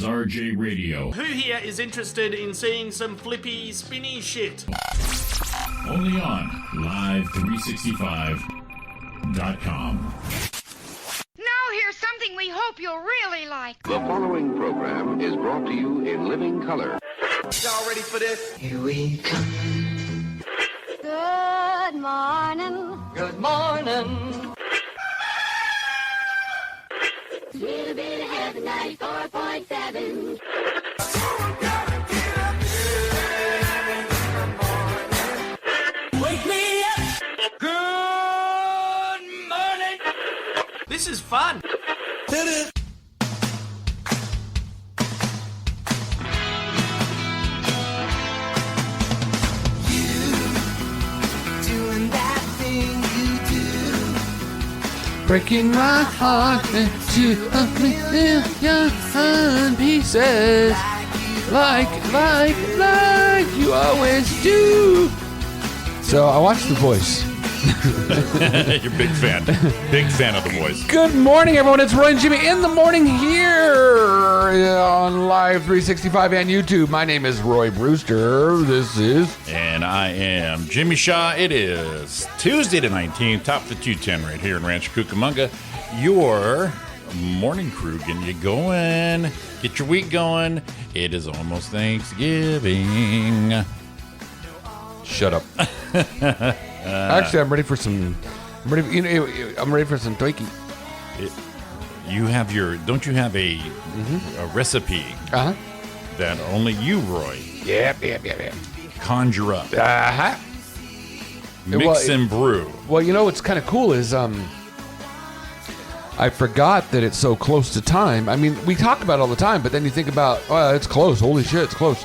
is RJ Radio. Who here is interested in seeing some flippy, spinny shit? Only on Live365.com. Now here's something we hope you'll really like. The following program is brought to you in living color. Y'all ready for this? Here we come. Good morning. Good morning. Little bit ahead of 94.7. Wake me up. Good morning. This is fun. Hit it. Doing that thing you do. Breaking my heart into a million pieces, like you always do. So I watched The Voice. You're a big fan. Big fan of The Voice. Good morning, everyone. It's Roy and Jimmy in the morning here on Live 365 and YouTube. My name is Roy Brewster. This is... And I am Jimmy Shaw. It is Tuesday the 19th, top of the 210 right here in Rancho Cucamonga. Your morning crew getting you going. Get your week going. It is almost Thanksgiving. Shut up. Actually, I'm ready for some... I'm ready for some turkey. You have your... Don't you have a recipe Uh-huh. that only you, Roy, Yep. conjure up, Uh-huh. mix and brew? Well, you know what's kind of cool is I forgot that it's so close to time. I mean, we talk about it all the time, but then you think about, oh, it's close. Holy shit, it's close.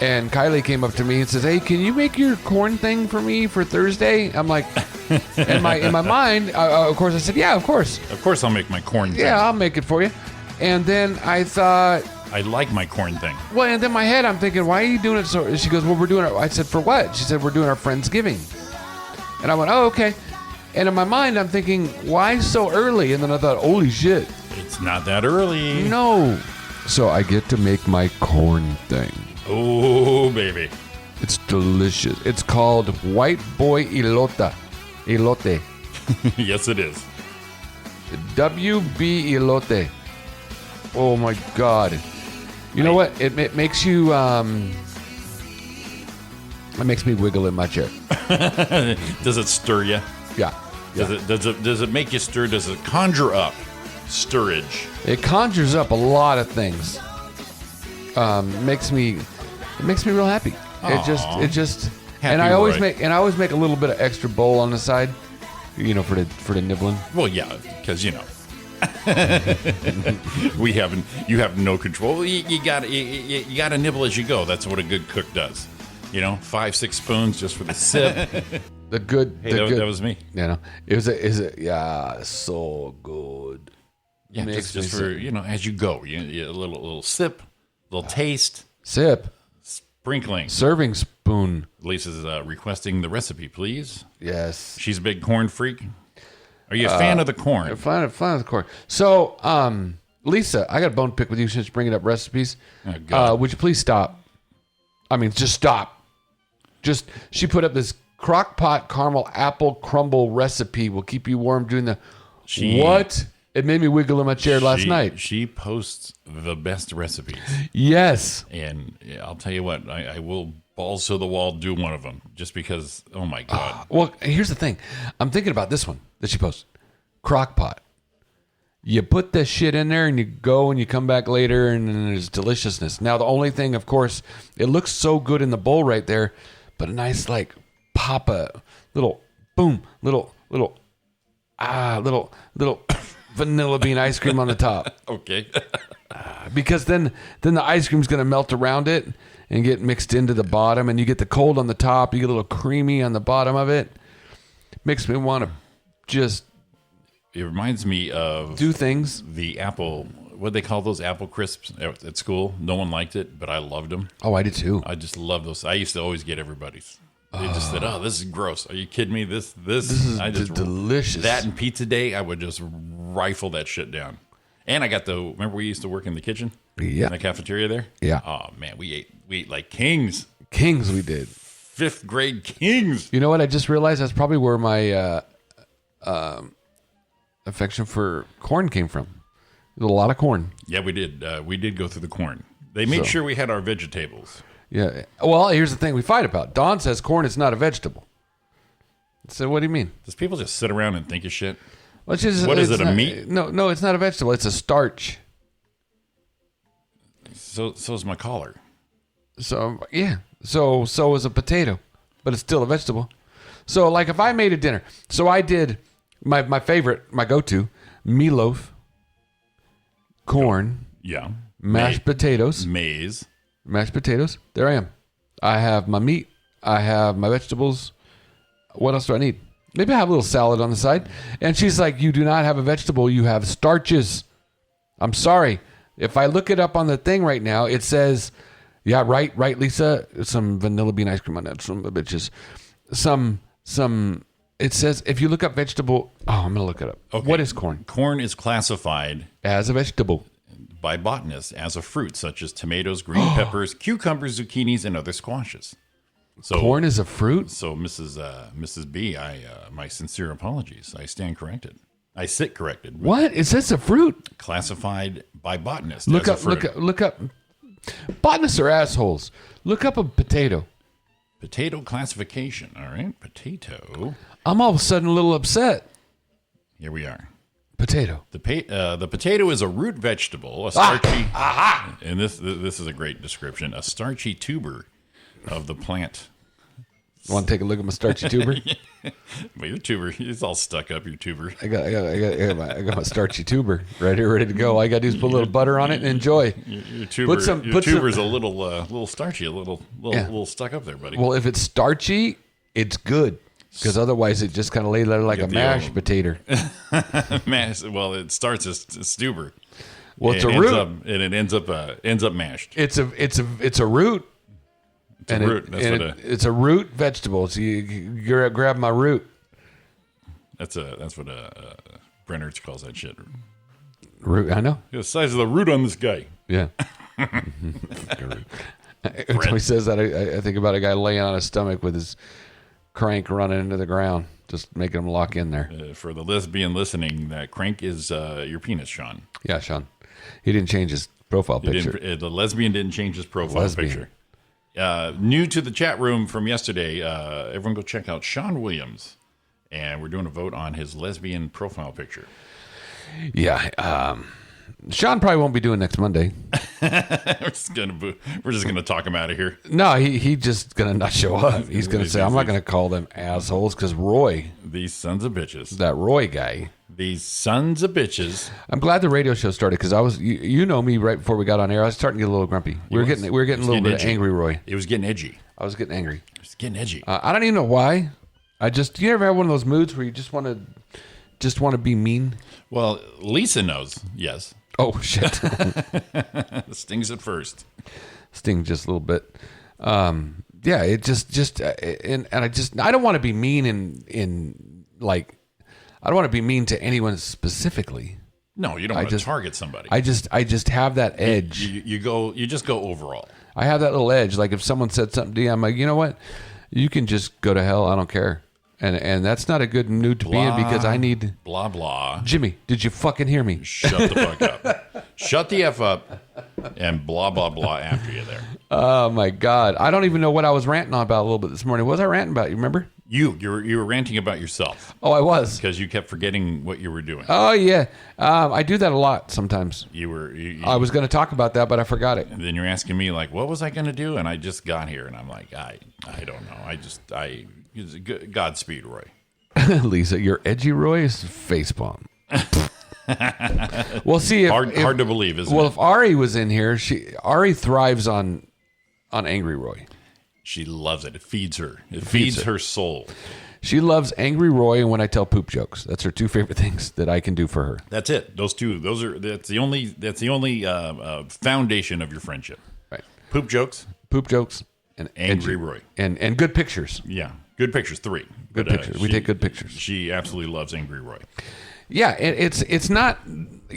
And Kylie came up to me and says, "Hey, can you make your corn thing for me for Thursday?" I'm like, in my mind, of course, I said, "Yeah, of course." Of course I'll make my corn thing. Yeah, I'll make it for you. And then I thought, I like my corn thing. well, and then in my head, I'm thinking, why are you doing it so? She goes, well, we're doing it. I said, for what? She said, we're doing our Friendsgiving. And I went, oh, okay. And in my mind, I'm thinking, why so early? And then I thought, holy shit. It's not that early. No. So I get to make my corn thing. Oh, baby. It's delicious. It's called White Boy Elote. Elote. Yes, it is. WB Elote. Oh, my God. You know what? It makes you... it makes me wiggle in my chair. Does it stir you? Yeah. Does it make you stir? Does it conjure up stirrage? It conjures up a lot of things. It makes me real happy. Aw. It just Happy and I always Roy. make a little bit of extra bowl on the side, you know, for the nibbling. Well, yeah, because you know, you have no control. You got to nibble as you go. That's what a good cook does. You know, 5-6 spoons just for the sip. The good. Hey, the good, that was me. You know, is it? Yeah, so good. Yeah, Makes just me for sick. you know, as you go, you a little sip, little taste, Sip. sprinkling. Serving spoon. Lisa's requesting the recipe, please. Yes. She's a big corn freak. Are you a fan of the corn? Fine of the corn. So, Lisa, I got a bone to pick with you since you're bringing up recipes. Oh, God. Would you please stop? I mean, just stop. She put up this crock pot caramel apple crumble recipe. Will keep you warm during the... What? It made me wiggle in my chair last night. She posts the best recipes. Yes. And I'll tell you what, I will balls to the wall do one of them just because, oh my God. Well, here's the thing. I'm thinking about this one that she posted. Crock pot. You put this shit in there and you go and you come back later and then there's deliciousness. Now, the only thing, of course, it looks so good in the bowl right there, but a nice, like, pop a little, boom, little vanilla bean ice cream on the top. Okay. Because then the ice cream's going to melt around it and get mixed into the bottom, and you get the cold on the top, you get a little creamy on the bottom of it. Makes me want to just It reminds me of do things. the apple, what they call those apple crisps at school. No one liked it, but I loved them. Oh, I did too. I just love those. I used to always get everybody's. They just said, "Oh, this is gross. Are you kidding me? This is delicious." That and pizza day, I would just rifle that shit down. And I got remember we used to work in the kitchen? Yeah. In the cafeteria there? Yeah. Oh, man, we ate like kings. Kings we did. 5th grade kings. You know what? I just realized that's probably where my affection for corn came from. There's a lot of corn. Yeah, we did. We did go through the corn. They made sure we had our vegetables. Yeah. Well, here's the thing we fight about. Don says corn is not a vegetable. So what do you mean? Does people just sit around and think of shit? Well, it's just, What is it's it, a not- meat? No, it's not a vegetable. It's a starch. So's my collar. So yeah. So is a potato, but it's still a vegetable. So like if I made a dinner, so I did my favorite, my go-to, meatloaf, corn, Yeah. mashed potatoes. Maize. Mashed potatoes. There I am. I have my meat. I have my vegetables. What else do I need? Maybe I have a little salad on the side. And she's like, you do not have a vegetable. You have starches. I'm sorry. If I look it up on the thing right now, it says, yeah, right, Lisa. Some vanilla bean ice cream on that. Some bitches. It says, if you look up vegetable, I'm going to look it up. Okay. What is corn? Corn is classified As a vegetable. by botanists as a fruit, such as tomatoes, green peppers, cucumbers, zucchinis, and other squashes. So Corn is a fruit? So, Mrs. B, my sincere apologies. I stand corrected. I sit corrected. What? It says a fruit. Classified by botanists. Look as up, a fruit. look up. Botanists are assholes. Look up a potato. Potato classification. All right, potato. I'm all of a sudden a little upset. Here we are. Potato. The potato is a root vegetable, a starchy. And this is a great description. A starchy tuber of the plant. Want to take a look at my starchy tuber? But your tuber, it's all stuck up. Your tuber. I got my starchy tuber right here, ready to go. All I got to do is put a little butter on it and enjoy. Your tuber, tuber's a little starchy, a little stuck up there, buddy. Well, if it's starchy, it's good. Because otherwise, it just kind of lay there like a mashed potato. Well, it starts as tuber. Well, it's and a root, and it ends up mashed. It's a root. It's a root. It's a root vegetable. So you grab my root. That's what Brennert calls that shit. Root. I know. The size of the root on this guy. Yeah. Every time he says that, I think about a guy laying on his stomach with his crank running into the ground, just making him lock in there. For the lesbian listening, that crank is your penis, Sean. Yeah, Sean. He didn't change his profile picture. The lesbian didn't change his profile picture. New to the chat room from yesterday, everyone go check out Sean Williams. And we're doing a vote on his lesbian profile picture. Yeah. Sean probably won't be doing next Monday. We're just gonna talk him out of here. No, he just gonna not show up. He's gonna say, I'm not gonna call them assholes because Roy, These sons of bitches. that Roy guy. These sons of bitches. I'm glad the radio show started because I was, you know me, right before we got on air, I was starting to get a little grumpy. We were getting a little bit of angry Roy. It was getting edgy. I was getting angry. It was getting edgy. I don't even know why. You ever have one of those moods where you just want to be mean? Well, Lisa knows. Yes. Oh shit. Stings at first. Sting just a little bit. Yeah, it just and I don't want to be mean in like, I don't want to be mean to anyone specifically. No, you don't want to target somebody. I just have that edge. You just go overall. I have that little edge. Like if someone said something to you, I'm like, you know what? You can just go to hell. I don't care. And that's not a good mood to be in because I need... Blah, blah. Jimmy, did you fucking hear me? Shut the fuck up. Shut the F up and blah, blah, blah after you there. Oh, my God. I don't even know what I was ranting on about a little bit this morning. What was I ranting about? You remember? You were ranting about yourself. Oh, I was. Because you kept forgetting what you were doing. Oh, yeah. I do that a lot sometimes. I was going to talk about that, but I forgot it. And then you're asking me, like, what was I going to do? And I just got here, and I'm like, I don't know. Godspeed, Roy. Lisa, your edgy Roy is facepalm. Well, see, hard to believe, isn't it? Well, if Ari was in here, Ari thrives on Angry Roy. She loves it. It feeds her. It feeds her soul. She loves Angry Roy and when I tell poop jokes. That's her two favorite things that I can do for her. That's it. Those two. That's the only foundation of your friendship. Right. Poop jokes, and Angry Roy, and good pictures. Yeah, good pictures. 3 good pictures. We take good pictures. She absolutely loves Angry Roy. Yeah, it's not.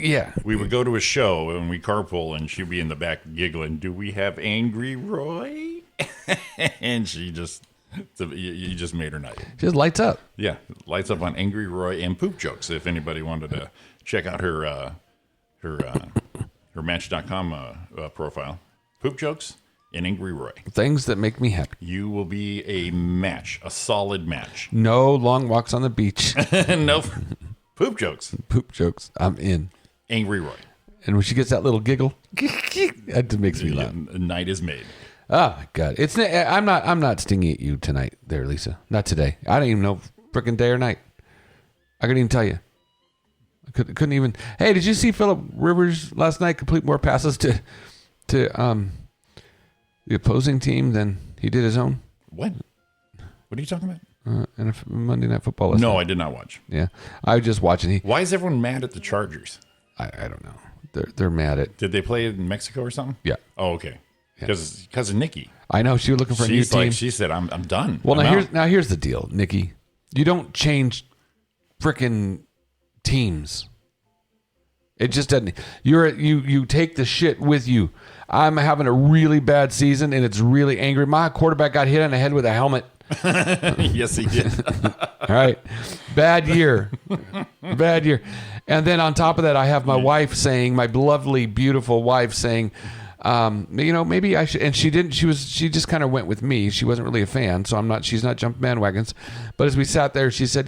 Yeah. We would go to a show and we carpool, and she'd be in the back giggling, "Do we have Angry Roy?" And she just, you just made her night. She just lights up. Yeah, lights up on Angry Roy and poop jokes. If anybody wanted to check out her Match.com profile, poop jokes and Angry Roy. Things that make me happy. You will be a match, a solid match. No long walks on the beach. No poop jokes. Poop jokes. I'm in. Angry Roy. And when she gets that little giggle, that just makes me laugh. Night is made. Oh my God! I'm not stinging at you tonight, there, Lisa. Not today. I don't even know frickin' day or night. I couldn't even tell you. I couldn't even. Hey, did you see Phillip Rivers last night complete more passes to the opposing team than he did his own? What? What are you talking about? In Monday Night Football. Last No, night. I did not watch. Yeah, I was just watching. Why is everyone mad at the Chargers? I don't know. They're mad at. Did they play in Mexico or something? Yeah. Oh, okay. Because of Nikki. I know she was looking for a new team. She said, "I'm done." Well, I'm out." now here's the deal, Nikki. You don't change frickin' teams. It just doesn't. You take the shit with you. I'm having a really bad season, and it's really angry. My quarterback got hit on the head with a helmet. Yes, he did. All right. Bad year. And then on top of that, I have my wife saying, my lovely, beautiful wife saying, maybe I should, and she didn't, she just kind of went with me. She wasn't really a fan. So she's not jumping bandwagons. But as we sat there, she said,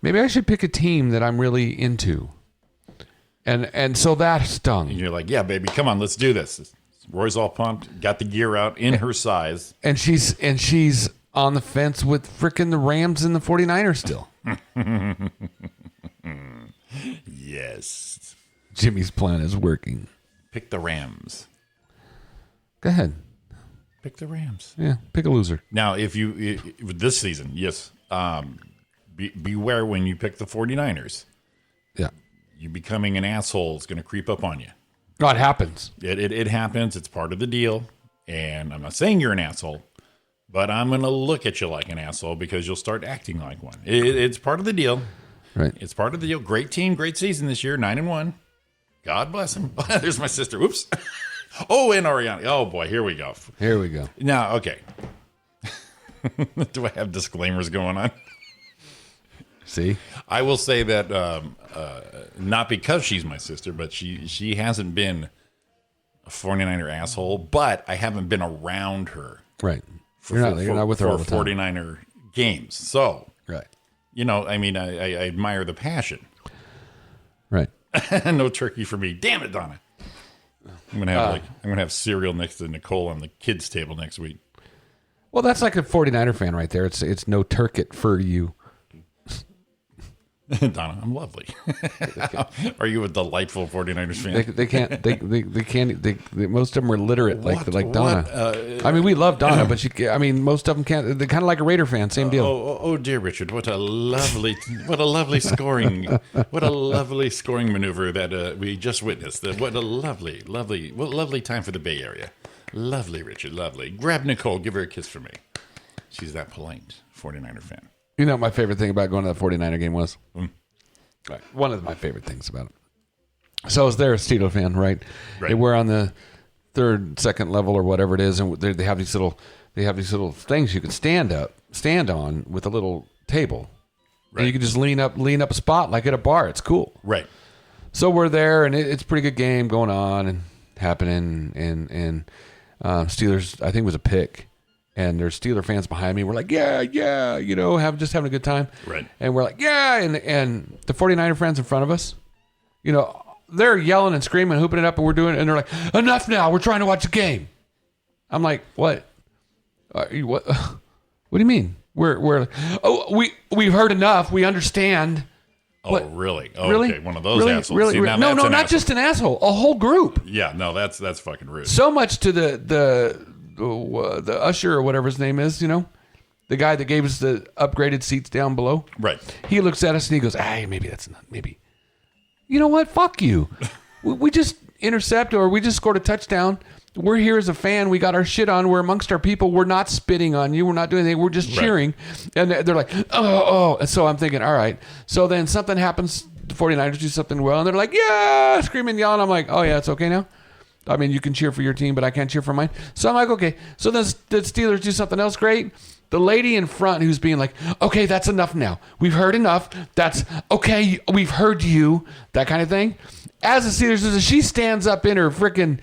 maybe I should pick a team that I'm really into. And so that stung. And you're like, "Yeah, baby, come on, let's do this." Roy's all pumped, got the gear out in her size. And she's on the fence with frickin' the Rams and the 49ers still. Yes. Jimmy's plan is working. Pick the Rams. Go ahead. Pick the Rams. Yeah, pick a loser. Now, if this season, yes, beware when you pick the 49ers. Yeah. You becoming an asshole is going to creep up on you. Oh, it happens. It happens. It's part of the deal. And I'm not saying you're an asshole, but I'm going to look at you like an asshole because you'll start acting like one. It's part of the deal. Right. It's part of the deal. Great team, great season this year, 9-1. God bless them. There's my sister. Oops. Oh, and Ariana. Oh, boy. Here we go. Here we go. Now, okay. Do I have disclaimers going on? See? I will say that not because she's my sister, but she hasn't been a 49er asshole, but I haven't been around her. Right. You're not with her all the time. 49er games. So, right. I admire the passion. Right. No turkey for me. Damn it, Donna. I'm gonna have cereal next to Nicole on the kids' table next week. Well, that's like a 49er fan right there. It's no turkit for you. Donna, I'm lovely. Are you a delightful 49ers fan? They can't. Most of them are lilliterate, like Donna. I mean, we love Donna, but most of them can't. They're kind of like a Raider fan. Same deal. Oh, dear Richard, what a lovely scoring maneuver that we just witnessed. What a lovely time for the Bay Area. Lovely, Richard, lovely. Grab Nicole, give her a kiss for me. She's that polite 49er fan. You know what my favorite thing about going to the 49er game was? Right. One of my favorite things about it. So I was there, a Steeler fan, right? We're on the second level or whatever it is, and they have these little things you can stand on with a little table. Right. And you can just lean up a spot like at a bar. It's cool. Right. So we're there, and it's a pretty good game going on and happening, and Steelers, I think it was a pick. And there's Steeler fans behind me. We're like, yeah, just having a good time. Right. And we're like, yeah. And the 49er friends in front of us, they're yelling and screaming, hooping it up, and we're doing it. And they're like, enough now. We're trying to watch a game. I'm like, what? What? What do you mean? We've heard enough. We understand. Oh, what? Really? Oh, really? Okay, one of those really? assholes. Really? See, No, not asshole. just an asshole. A whole group. Yeah, no, that's fucking rude. So much to the usher or whatever his name is, the guy that gave us the upgraded seats down below. Right. He looks at us and he goes, maybe that's not, maybe. You know what? Fuck you. we just intercept or we just scored a touchdown. We're here as a fan. We got our shit on. We're amongst our people. We're not spitting on you. We're not doing anything. We're just cheering. And they're like, oh. And so I'm thinking, all right. So then something happens. the 49ers do something well, and they're like, yeah, screaming, yelling. I'm like, oh, yeah, it's okay now? I mean, you can cheer for your team, but I can't cheer for mine. So I'm like, okay. So then the Steelers do something else great. The lady in front who's being like, okay, that's enough now. We've heard enough. That's okay. We've heard you. That kind of thing. As the Steelers does, she stands up in her freaking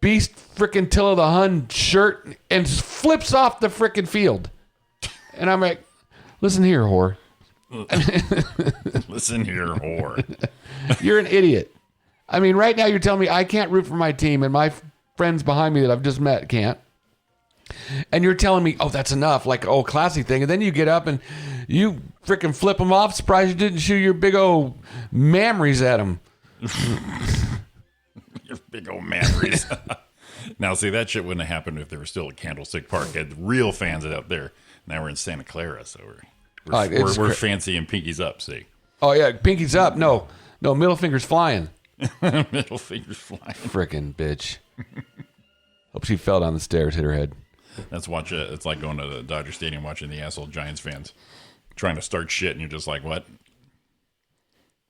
beast freaking Till of the Hun shirt and flips off the freaking field. And I'm like, listen here, whore. Listen here, whore. You're an idiot. I mean, right now you're telling me I can't root for my team and my friends behind me that I've just met can't. And you're telling me, oh, that's enough, like, oh, classy thing. And then you get up and you freaking flip them off. Surprised you didn't shoot your big old mammaries at them. Your big old memories. Now, see, that shit wouldn't have happened if there was still at Candlestick Park. Had real fans out there. Now we're in Santa Clara, so we're fancy and pinkies up, see. Oh, yeah, pinkies up. No, middle finger's flying. Middle finger's flying. Frickin' bitch. Hope she fell down the stairs, hit her head. It's like going to the Dodger Stadium watching the asshole Giants fans trying to start shit, and you're just like, what?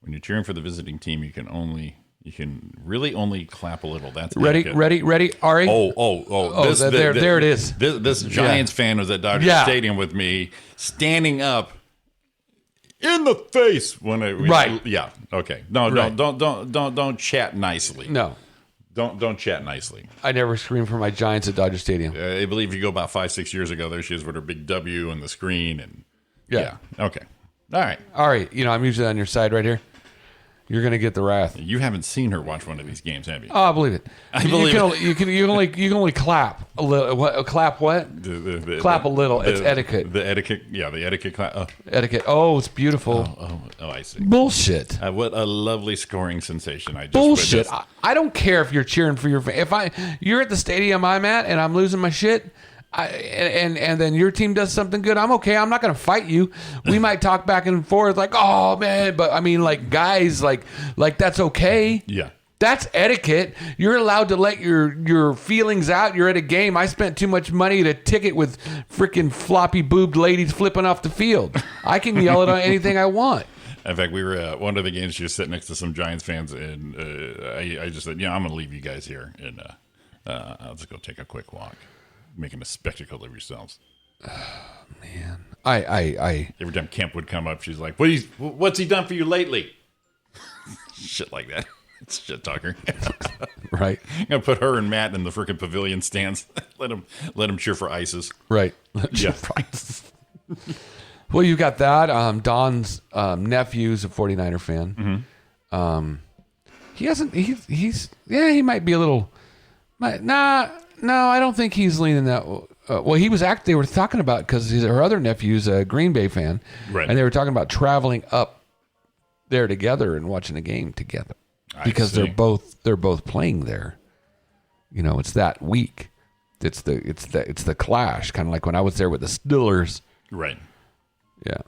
When you're cheering for the visiting team, you can really only clap a little. That's ready, Ari. Oh! There it is. This Giants fan was at Dodger Stadium with me, standing up in the face when I right. Yeah. Okay. No, right. Don't chat nicely. No. Don't chat nicely. I never screamed for my Giants at Dodger Stadium. I believe you go about 5-6 years ago. There she is with her big W and the screen and yeah. Okay. All right. I'm usually on your side right here. You're gonna get the wrath. You haven't seen her watch one of these games, have you? Oh, I believe it. I believe it. You can only clap a little. What? Clap what? Clap a little. It's etiquette. The etiquette. Yeah, the etiquette clap. Oh. Etiquette. Oh, it's beautiful. Oh, I see. Bullshit. What a lovely scoring sensation I just bullshit. witnessed. I don't care if you're cheering for your. You're at the stadium I'm at and I'm losing my shit. And then your team does something good, I'm okay. I'm not going to fight you. We might talk back and forth like, oh man, but I mean, like guys, like that's okay. Yeah, that's etiquette. You're allowed to let your feelings out. You're at a game. I spent too much money to ticket with freaking floppy boobed ladies flipping off the field. I can yell it on anything I want. In fact, we were at one of the games. She was sitting next to some Giants fans, and I just said, I'm going to leave you guys here, and I'll just go take a quick walk. Making a spectacle of yourselves. Oh, man. I every time Kemp would come up, she's like, what's he done for you lately? Shit like that. It's shit talker. Right. I'm gonna put her and Matt in the freaking pavilion stands. let them cheer for ISIS. Right. Yeah. Well, you got that. Don's nephew's a 49er fan. Mm-hmm. He hasn't. He might be a little. No, I don't think he's leaning that. Well, he was they were talking about because her other nephew's a Green Bay fan, right? And they were talking about traveling up there together and watching a game together because they're both playing there. It's that week. It's the clash, kind of like when I was there with the Steelers, right? Yeah.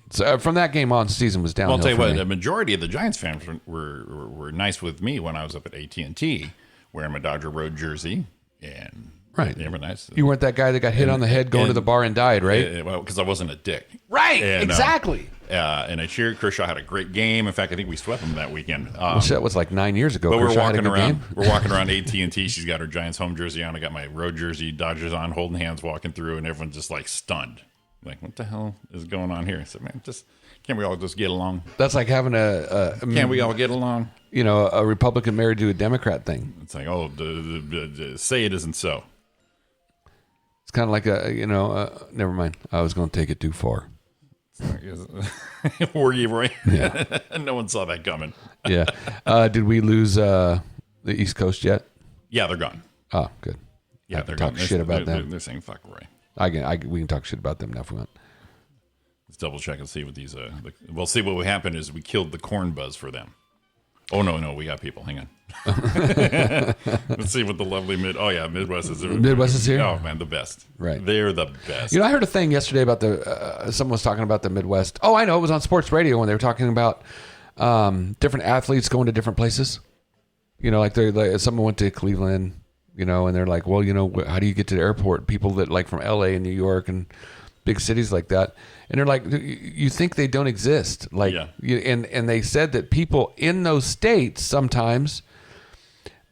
So from that game on, the season was downhill. Well, I'll tell you what, the majority of the Giants fans were nice with me when I was up at AT&T wearing my Dodger Road jersey. And right, they were nice. You weren't that guy that got hit on the head going to the bar and died, right? Well, because I wasn't a dick. Right, and, exactly. And I cheered. Kershaw had a great game. In fact, I think we swept him that weekend. That was like 9 years ago. But Kershaw we're walking around. Game. We're walking around AT&T. She's got her Giants home jersey on. I got my road jersey, Dodgers on, holding hands, walking through, and everyone's just like stunned. Like, what the hell is going on here? I said, man, can't we all just get along? That's like having can't we all get along? A Republican married to a Democrat thing. It's like, say it isn't so. It's kind of like never mind. I was going to take it too far. Were you, Roy? Yeah. No one saw that coming. Yeah. Did we lose the East Coast yet? Yeah, they're gone. Oh, good. Yeah, they're talk gone. Shit about them. They're saying fuck Roy. We can talk shit about them now if we want. Let's double check and see what these. We'll see what happened is we killed the corn buzz for them. Oh no, we got people. Hang on. Let's see what the lovely Midwest is. Midwest is here. Oh man, the best. Right, they're the best. I heard a thing yesterday about someone was talking about the Midwest. Oh, I know, it was on sports radio when they were talking about different athletes going to different places. Like someone went to Cleveland, and they're like, well, how do you get to the airport? People that like from LA and New York and big cities like that, and they're like, you think they don't exist, like, and they said that people in those states sometimes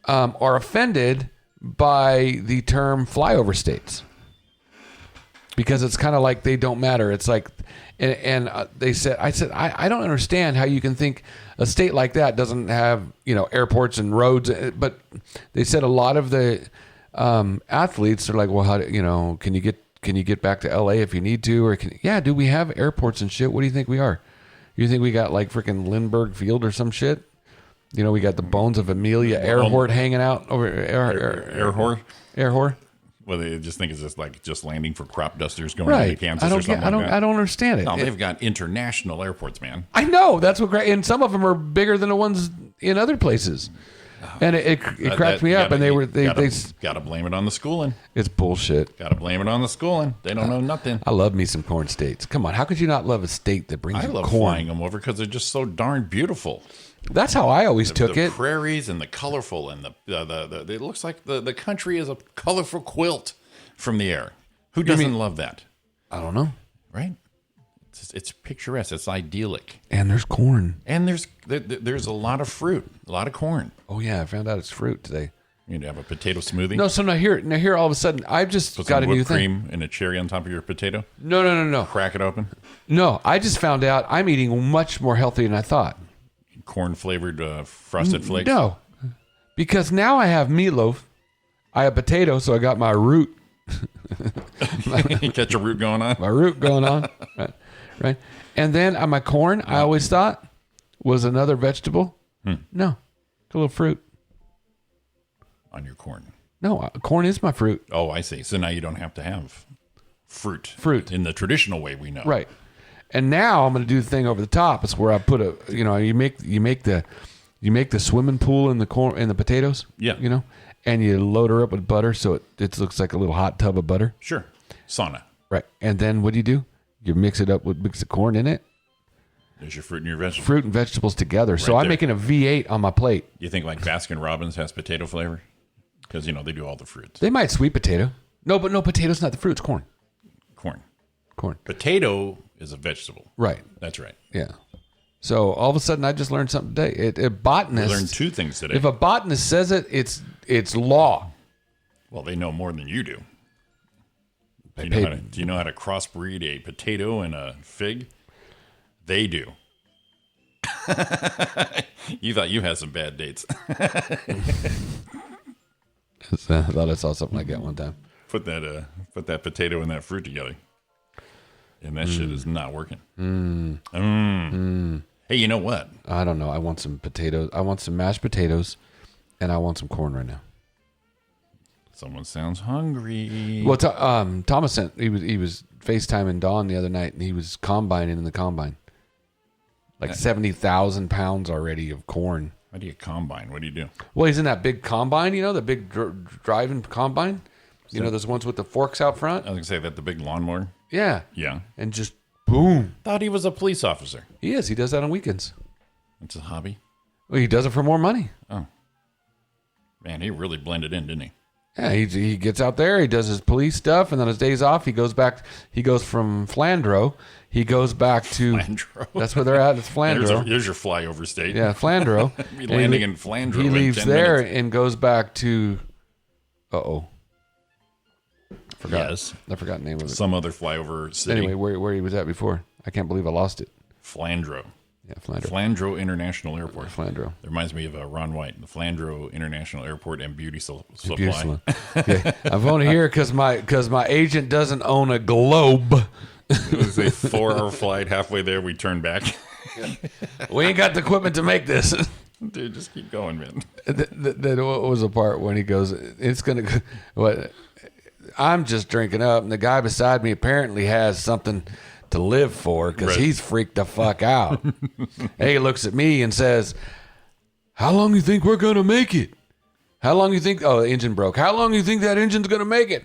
are offended by the term flyover states because it's kind of like they don't matter. It's like, and they said, I don't understand how you can think a state like that doesn't have, airports and roads, but they said a lot of the athletes are like, well, how do, can you get back to LA if you need to, or do we have airports and shit? What do you think we are? You think we got like freaking Lindbergh Field or some shit? We got the bones of Amelia Earhart hanging out over Earhart. Well, they just think it's just landing for crop dusters going into Kansas or something like that. I don't understand it. No, they've got international airports, man. I know, that's what, and some of them are bigger than the ones in other places. And it cracked me up, and they gotta blame it on the schooling. It's bullshit. Gotta blame it on the schooling. They don't know nothing. I love me some corn states. Come on, how could you not love a state that brings you corn? I love flying them over because they're just so darn beautiful. That's how I always took it. The prairies and the colorful and the it looks like the country is a colorful quilt from the air. Who doesn't love that? I don't know. Right? It's picturesque. It's idyllic. And there's corn. And there's a lot of fruit, a lot of corn. Oh yeah, I found out it's fruit today. You need to have a potato smoothie. No, so now here, all of a sudden, I've just got a new thing. Whipped cream and a cherry on top of your potato. No. Crack it open. No, I just found out I'm eating much more healthy than I thought. Corn flavored frosted flakes. No, because now I have meatloaf. I have potato, so I got my root. You got your root going on. My root going on. Right. And then my corn, I always thought was another vegetable. No, it's a little fruit. On your corn. No, corn is my fruit. Oh, I see. So now you don't have to have fruit in the traditional way we know. Right. And now I'm going to do the thing over the top. It's where I put you make the swimming pool in the corn and the potatoes. Yeah. And you load her up with butter, so it looks like a little hot tub of butter. Sure. Sauna. Right. And then what do? You mix it up with mix the corn in it. There's your fruit and your vegetables. Fruit and vegetables together. Right, so I'm making a V8 on my plate. You think like Baskin Robbins has potato flavor? Because they do all the fruits. They might sweet potato. No, but no, potato's not the fruit. It's corn. Corn. Potato is a vegetable. Right. That's right. Yeah. So all of a sudden, I just learned something today. A botanist. We learned two things today. If a botanist says it, it's law. Well, they know more than you do. Do you know how to crossbreed a potato and a fig? They do. You thought you had some bad dates. I thought I saw something like that one time. Put that potato and that fruit together, and that shit is not working. Hey, you know what? I don't know. I want some potatoes. I want some mashed potatoes, and I want some corn right now. Someone sounds hungry. Well, Thomas sent. He was FaceTiming Dawn the other night, and he was combining in the combine, like 70,000 pounds already of corn. How do you combine? What do you do? Well, he's in that big combine, the big driving combine. Those ones with the forks out front. I was gonna say that the big lawnmower. Yeah. Yeah. And just boom. Thought he was a police officer. He is. He does that on weekends. It's a hobby. Well, he does it for more money. Oh. Man, he really blended in, didn't he? Yeah, he gets out there, he does his police stuff, and then his days off, he goes from Flandreau, he goes back to... Flandreau. That's where they're at, it's Flandreau. Here's your flyover state. Yeah, Flandreau. Be landing in Flandreau. He leaves there minutes. and goes back to... I forgot the name of it. Some other flyover city. Anyway, where he was at before. I can't believe I lost it. Flandreau. Yeah, Flandreau. Flandreau International Airport. Flandreau. It reminds me of Ron White, the Flandreau International Airport and Beauty Supply. Okay. I'm only here because my agent doesn't own a globe. It was a 4-hour flight. Halfway there, we turned back. We ain't got the equipment to make this. Dude, just keep going, man. What was the part when he goes, it's going to... What? I'm just drinking up, and the guy beside me apparently has something to live for because he's freaked the fuck out. He looks at me and says, how long you think we're going to make it? How long you think... Oh, the engine broke. How long you think that engine's going to make it?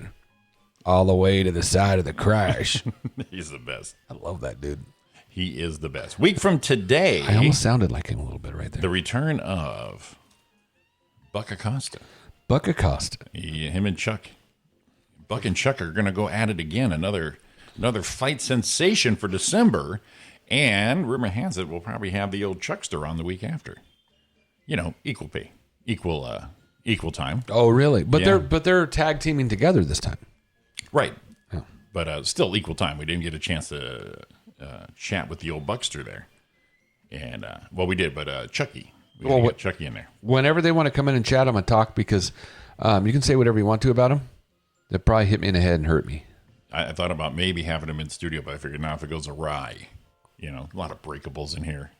All the way to the side of the crash. He's the best. I love that dude. He is the best. Week from today... I almost sounded like him a little bit right there. The return of Buck Acosta. Buck Acosta. Him and Chuck. Buck and Chuck are going to go at it again. Another another fight sensation for December. And rumor has it we'll probably have the old Chuckster on the week after. You know, equal pay, equal time. Oh, really? But Yeah. they're tag teaming together this time. Right. Yeah. But still equal time. We didn't get a chance to chat with the old Buckster there. And, well, we did, but Chucky. We Well, got Chucky in there. Whenever they want to come in and chat, I'm going to talk because you can say whatever you want to about them. They'll probably hit me in the head and hurt me. I thought about maybe having him in studio, but I figured now if it goes awry, you know, a lot of breakables in here,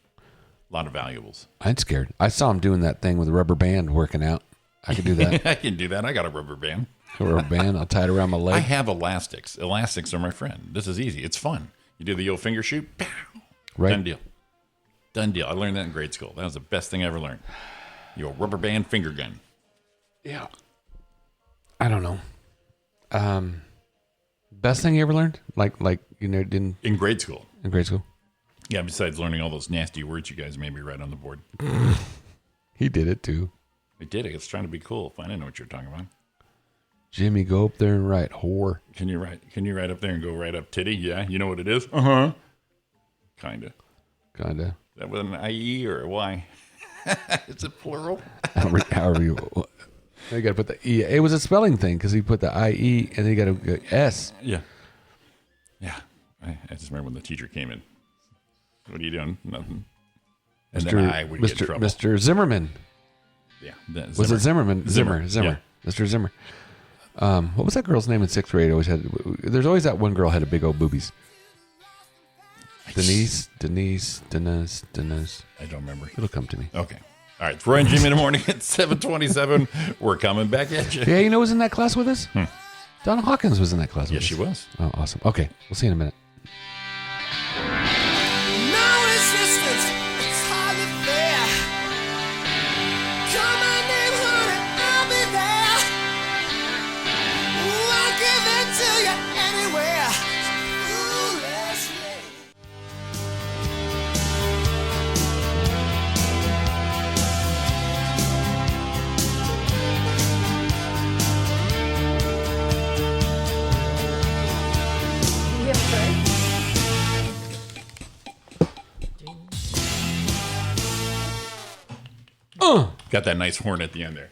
a lot of valuables. I ain't scared. I saw him doing that thing with a rubber band working out. I could do that. I can do that. I got a rubber band. A rubber band. I'll tie it around my I leg. have elastics. Elastics are my friend. This is easy. It's fun. You do the old finger shoot. Pow. Right. Done deal. Done deal. I learned that in grade school. That was the best thing I ever learned. Your rubber band finger gun. Yeah. I don't know. Best thing you ever learned? Like you know, didn't In grade school. in grade school? Yeah, besides learning all those nasty words you guys made me write on the board. He did it too. I did it. I was trying to be cool. I didn't know what you were talking about. Jimmy, go up there and write whore. Can you write up there and go right up titty? Yeah, you know what it is? Uh-huh. Kinda. Kinda. That was an IE or a Y? Is it plural? However you. You got to put the E. It was a spelling thing because he put the IE and then you got to S. Yeah. Yeah. I just remember when the teacher came in. What are you doing? Nothing. And then I would get in trouble. Mr. Zimmerman. Yeah. Was it Zimmerman? Zimmer. Yeah. Mr. Zimmer. What was that girl's name in sixth grade? There's always that one girl had a big old boobies. Denise. I don't remember. It'll come to me. Okay. All right. It's Roy and Jimmy in the morning at 7:27. We're coming back at you. Yeah, you know who was in that class with us? Donna Hawkins was in that class with Yes, us. she was. Oh, awesome. Okay. We'll see you in a minute. No resistance, it's hardly fair. Come on in, honey, I'll be there. Ooh, I'll give it to you anywhere. Foolishly. Got that nice horn at the end there.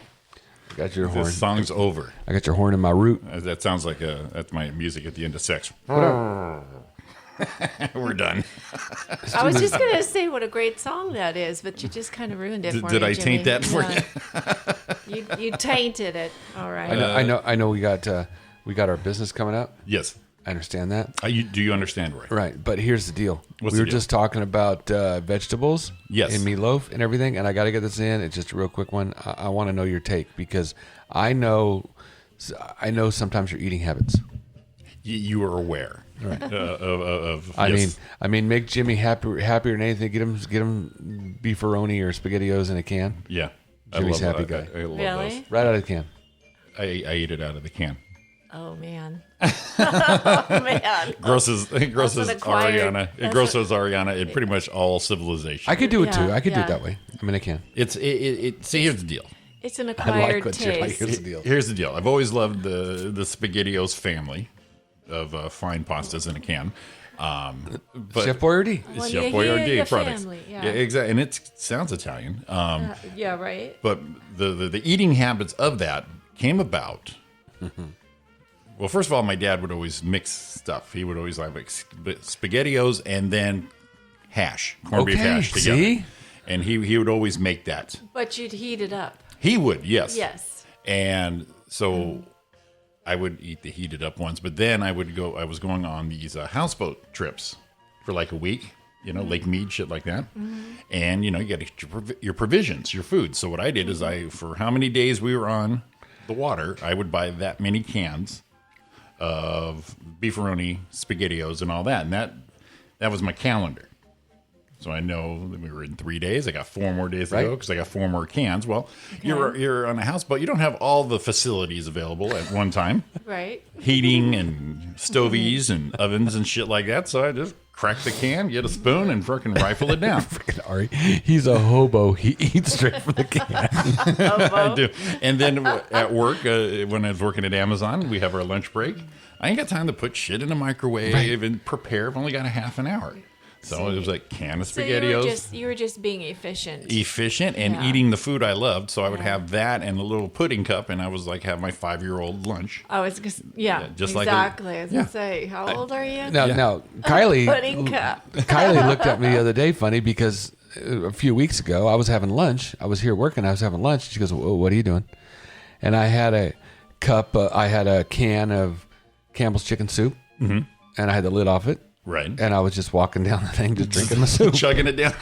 I got your horn. The song's over. I got your horn in my root. That sounds like that's my music at the end of sex. We're done. I was just going to say what a great song that is, but you just kind of ruined it for me. Did I Jimmy. taint that for you? You tainted it. All right. I know. We got our business coming up. Yes. I understand that. Do you understand, Roy? Right, but here's the deal. What's we the were deal? just talking about vegetables, Yes. and meatloaf and everything, and I got to get this in. It's just a real quick one. I want to know your take because I know sometimes your eating habits. You are aware of I yes. mean, make Jimmy happier than anything. Get him beefaroni or SpaghettiOs in a can. Yeah. Jimmy's I love happy that. guy. I love Really? those. Right out of the can. I eat it out of the can. Oh, man. Oh, man. Grosses an acquired- Ariana. It that's grosses Ariana in pretty much all civilization. I could do it too. Yeah, I could do yeah. it that way. I mean, I can. See, here's the deal. It's an I like acquired what you're like. taste. Here's the deal. Here's the deal. I've always loved the SpaghettiOs family of fine pastas in a can. But Chef Boyardee. Well, Chef you Boyardee hear the products. family, yeah. Exactly. And it sounds Italian. Yeah, right? But the eating habits of that came about. Well, first of all, my dad would always mix stuff. He would always like SpaghettiOs and then corned beef Okay, hash together. see? And he would always make that. But you'd heat it up. He would, yes. Yes. And so I would eat the heated up ones, but then I was going on these houseboat trips for like a week, Lake Mead, shit like that. And, you got to get your provisions, your food. So what I did is for how many days we were on the water, I would buy that many cans of beefaroni, SpaghettiOs, and all that. And that was my calendar. So I know that we were in 3 days. I got 4 more days to go because I got 4 more cans. Well, you're on a houseboat. You don't have all the facilities available at one time. Right. Heating and stovies and ovens and shit like that. So I just crack the can, get a spoon, and freaking rifle it down. Freaking Ari, he's a hobo. He eats straight from the can. I do. And then at work, when I was working at Amazon, we have our lunch break. I ain't got time to put shit in the microwave and prepare. I've only got a half an hour. So it was like can of SpaghettiOs. So you were just being efficient. Efficient and eating the food I loved. So I would have that and a little pudding cup, and I was like have my 5-year-old lunch. Oh, it's just just exactly. like I was gonna say, how old are you? Now, Kylie. Pudding cup. Kylie looked at me the other day funny because a few weeks ago I was having lunch. I was here working. I was having lunch. She goes, "Well, what are you doing?" And I had a cup. I had a can of Campbell's chicken soup, and I had the lid off it. Right. And I was just walking down the thing, just drinking the soup. Chugging it down.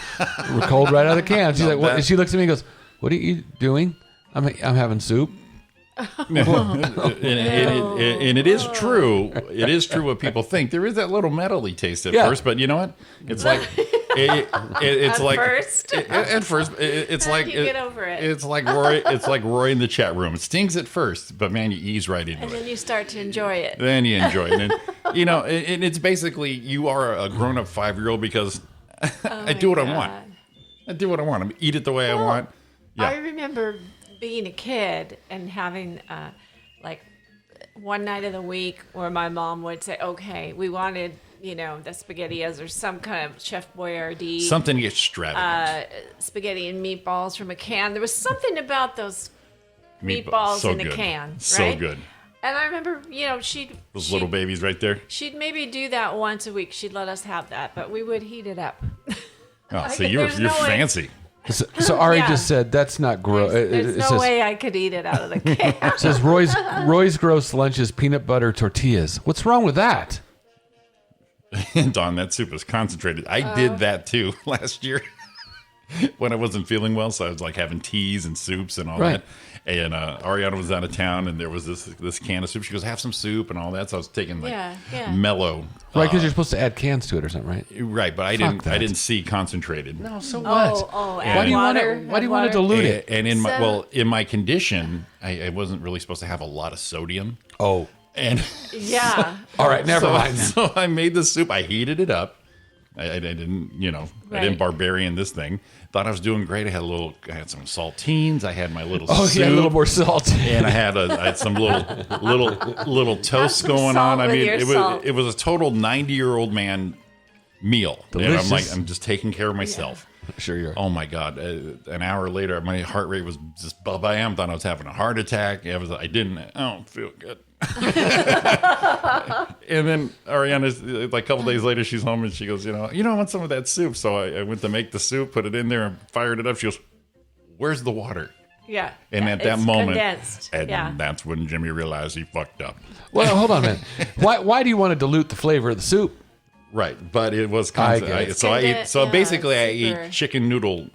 Cold right out of the can. She's like, what? And she looks at me and goes, "What are you doing?" I'm having soup. and it is true. It is true what people think. There is that little metally taste at first, but you know what? It's like it's At like first? at first it's How like do you get over it? It's like Roy. It's like Roy in the chat room. It stings at first, but man, you ease right into And it. then you start to enjoy it. Then you enjoy it. And you know, and it's basically you are a grown-up 5-year-old because I do what I want. I do what I want. I eat it the way I want. Yeah. I remember being a kid and having like one night of the week where my mom would say, "Okay, we wanted, the SpaghettiOs or some kind of Chef Boyardee Something extravagant. spaghetti and meatballs from a can." There was something about those meatballs so in a good. can, right? So good. And I remember, Those little babies right there. She'd maybe do that once a week. She'd let us have that, but we would heat it up. Oh, so you're there's no way- fancy. So Ari Yeah. just said that's not gross. There's no way I could eat it out of the can. It says Roy's gross lunch is peanut butter tortillas. What's wrong with that? Don, that soup is concentrated. I did that too last year when I wasn't feeling well. So I was like having teas and soups and all that. And Ariana was out of town, and there was this can of soup. She goes, "Have some soup," and all that. So I was taking mellow, Right, because you're supposed to add cans to it or something, right? right. But I didn't see concentrated. No, so what? Why do you want to dilute it? And in my condition, I wasn't really supposed to have a lot of sodium. Oh, And Yeah. all right, never mind. So I made the soup. I heated it up. I didn't, I didn't barbarian this thing. Thought I was doing great. I had some saltines. I had my little soup. Yeah, a little more salt. And I had some little toasts some going salt on. I with mean, your salt. it was a total 90-year-old man meal. Delicious. And I'm just taking care of myself. Sure you are. Oh my God! An hour later, my heart rate was just bam. Thought I was having a heart attack. I didn't. I don't feel good. And then Ariana, like a couple days later, she's home and she goes, I want some of that soup. So I went to make the soup, put it in there, and fired it up. She goes, "Where's the water?" Yeah. And at that it's moment, condensed. and that's when Jimmy realized he fucked up. Well, hold on a minute. Why do you want to dilute the flavor of the soup? Right, but it was I get it. So basically, I super. ate chicken noodle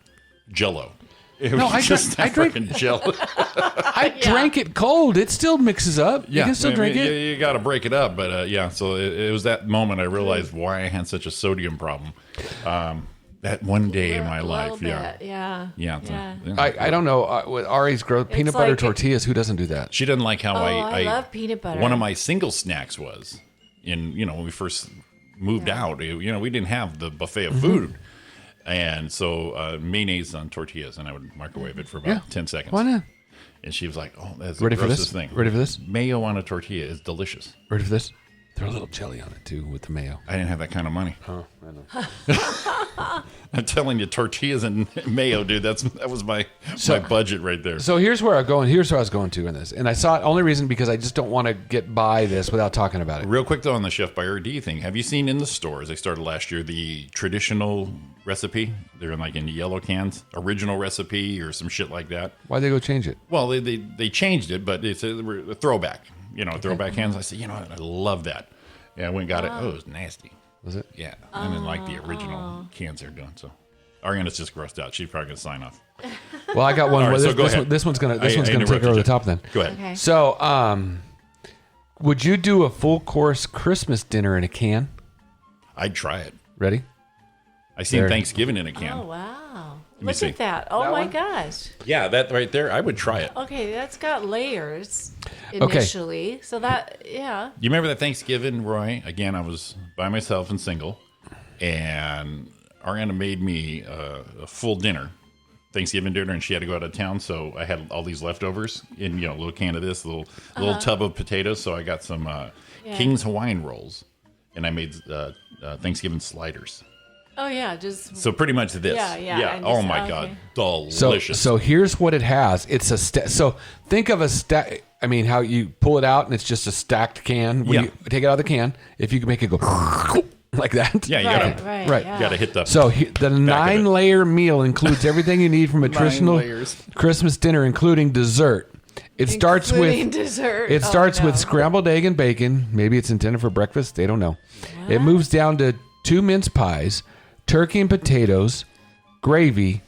Jello. It was No, I just drank- freaking Jello. I drank it cold. It still mixes up. You can still drink it. You got to break it up, but So it was that moment I realized why I had such a sodium problem. That one day in my A life, little yeah. bit, yeah. Yeah. I don't know. With Ari's growth, peanut butter like- tortillas, who doesn't do that? She didn't like how I love peanut butter. One of my single snacks was when we first moved out. We didn't have the buffet of food, and so mayonnaise on tortillas, and I would microwave it for about 10 seconds. Why not? And she was like, "Oh, that's Ready the for grossest this? thing." Ready for this? Mayo on a tortilla is delicious. Ready for this? Throw a little jelly on it, too, with the mayo. I didn't have that kind of money. Oh, I know. I'm telling you, tortillas and mayo, dude. That was my budget right there. So here's where I'm going. Here's where I was going to in this. And I saw it, only reason because I just don't want to get by this without talking about it. Real quick though, on the Chef Boyardee thing, have you seen in the stores? They started last year the traditional recipe. They're in yellow cans, original recipe or some shit like that. Why'd they go change it? Well, they changed it, but it's a throwback. Throwback cans. I said, I love that. Yeah, I went and got it. Oh, it was nasty. Was it? Yeah, I didn't like the original cans they're doing. So Ariana's just grossed out. She's probably gonna sign off. Well, I got one. All right, more. so go ahead. This one's gonna I take interrupted over the you. top then. Go ahead. Okay. So, would you do a full course Christmas dinner in a can? I'd try it. Ready? I seen Thanksgiving in a can. Oh, wow. me Look see. at that. Oh, That my one? gosh. Yeah, that right there. I would try it. Okay, that's got layers Okay. initially. So that, yeah. You remember that Thanksgiving, Roy? Again, I was by myself and single, and Ariana made me a full dinner, Thanksgiving dinner, and she had to go out of town, so I had all these leftovers in a little can of this, little tub of potatoes. So I got some King's Hawaiian rolls, and I made Thanksgiving sliders. Oh, yeah. Just So pretty much this. Yeah. Oh my God, So, delicious. so here's what it has. It's a so think of a stack. I mean, how you pull it out and it's just a stacked can. When you take it out of the can, if you can make it go like that. Yeah, you gotta Right. Yeah. you gotta hit the. So the 9-layer meal includes everything you need from a traditional layers. Christmas dinner, including dessert. It starts Including with dessert. It Oh, starts no. with scrambled egg and bacon. Maybe it's intended for breakfast. They don't know. It moves down to 2 mince pies, turkey and potatoes, gravy,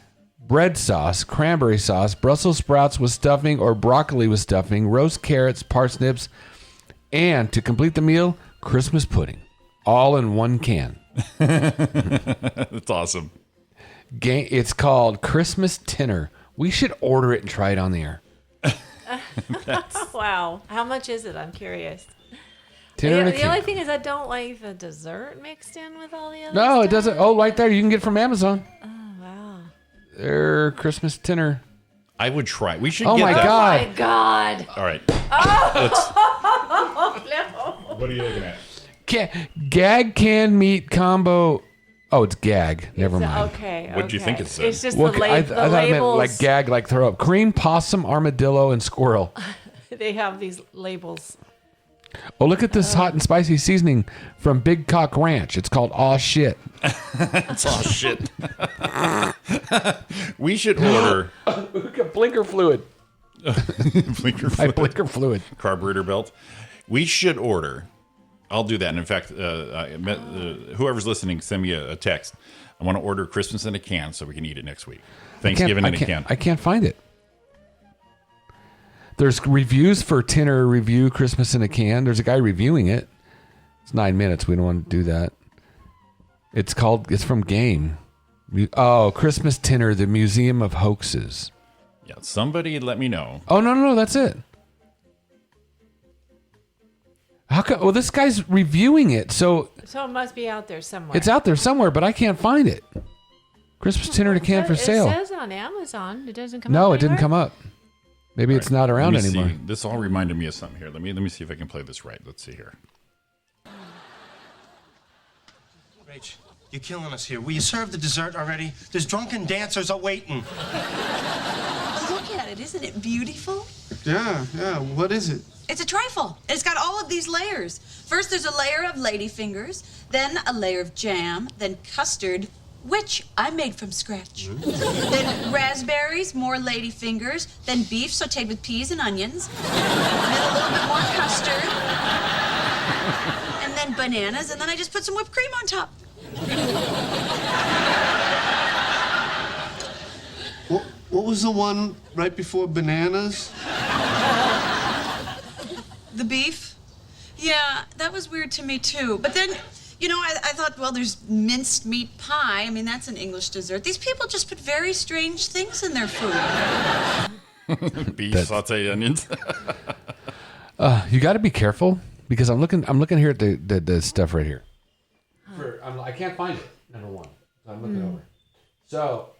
bread sauce, cranberry sauce, Brussels sprouts with stuffing or broccoli with stuffing, roast carrots, parsnips, and to complete the meal, Christmas pudding. All in one can. That's awesome. It's called Christmas Dinner. We should order it and try it on the air. Wow. How much is it? I'm curious. Dinner in a The can. only thing is I don't like the dessert mixed in with all the other No, it stuff. doesn't. Oh, right there. You can get it from Amazon. Oh, wow. Their Christmas dinner. I would try. We should. Oh get my that. God. Oh, my God. All right. No. What are you looking at? Gag can meat combo. Oh, it's gag. Never mind. Okay. What do you think it said? It's just Well, the, I the thought it meant labels. like gag, like throw up. Cream, possum, armadillo, and squirrel. They have these labels. Oh, look at this hot and spicy seasoning from Big Cock Ranch. It's called Aw Shit. It's all shit. We should order Look at blinker fluid. blinker My blinker fluid. carburetor belt. We should order. I'll do that. And in fact, whoever's listening, send me a text. I want to order Christmas in a can so we can eat it next week. Thanksgiving in a can. I can't find it. There's reviews for Tinner Review Christmas in a Can. There's a guy reviewing it. It's 9 minutes. We don't want to do that. It's from Game. Oh, Christmas Tinner, the Museum of Hoaxes. Yeah, somebody let me know. Oh, no, that's it. How come? Well, this guy's reviewing it, so So it must be out there somewhere. it's out there somewhere, but I can't find it. Christmas Tinner in a Can for sale. It says on Amazon. It doesn't come up. No, it didn't anywhere? come up. Maybe it's not around Let me anymore. see. This all reminded me of something here. Let me see if I can play this right. Let's see here. Rach, you're killing us here. Will you serve the dessert already? There's drunken dancers awaiting. Look at it. Isn't it beautiful? Yeah. What is it? It's a trifle. It's got all of these layers. First, there's a layer of ladyfingers, then a layer of jam, then custard, which I made from scratch. Then raspberries, more ladyfingers, then beef sauteed with peas and onions, then a little bit more custard, and then bananas, and then I just put some whipped cream on top. What was the one right before bananas? The beef? Yeah, that was weird to me too. But then, I thought, well, there's minced meat pie. I mean, that's an English dessert. These people just put very strange things in their food. Beef, sauteed onions. You got to be careful because I'm looking here at the stuff right here. I can't find it. Number one, so I'm looking over. So,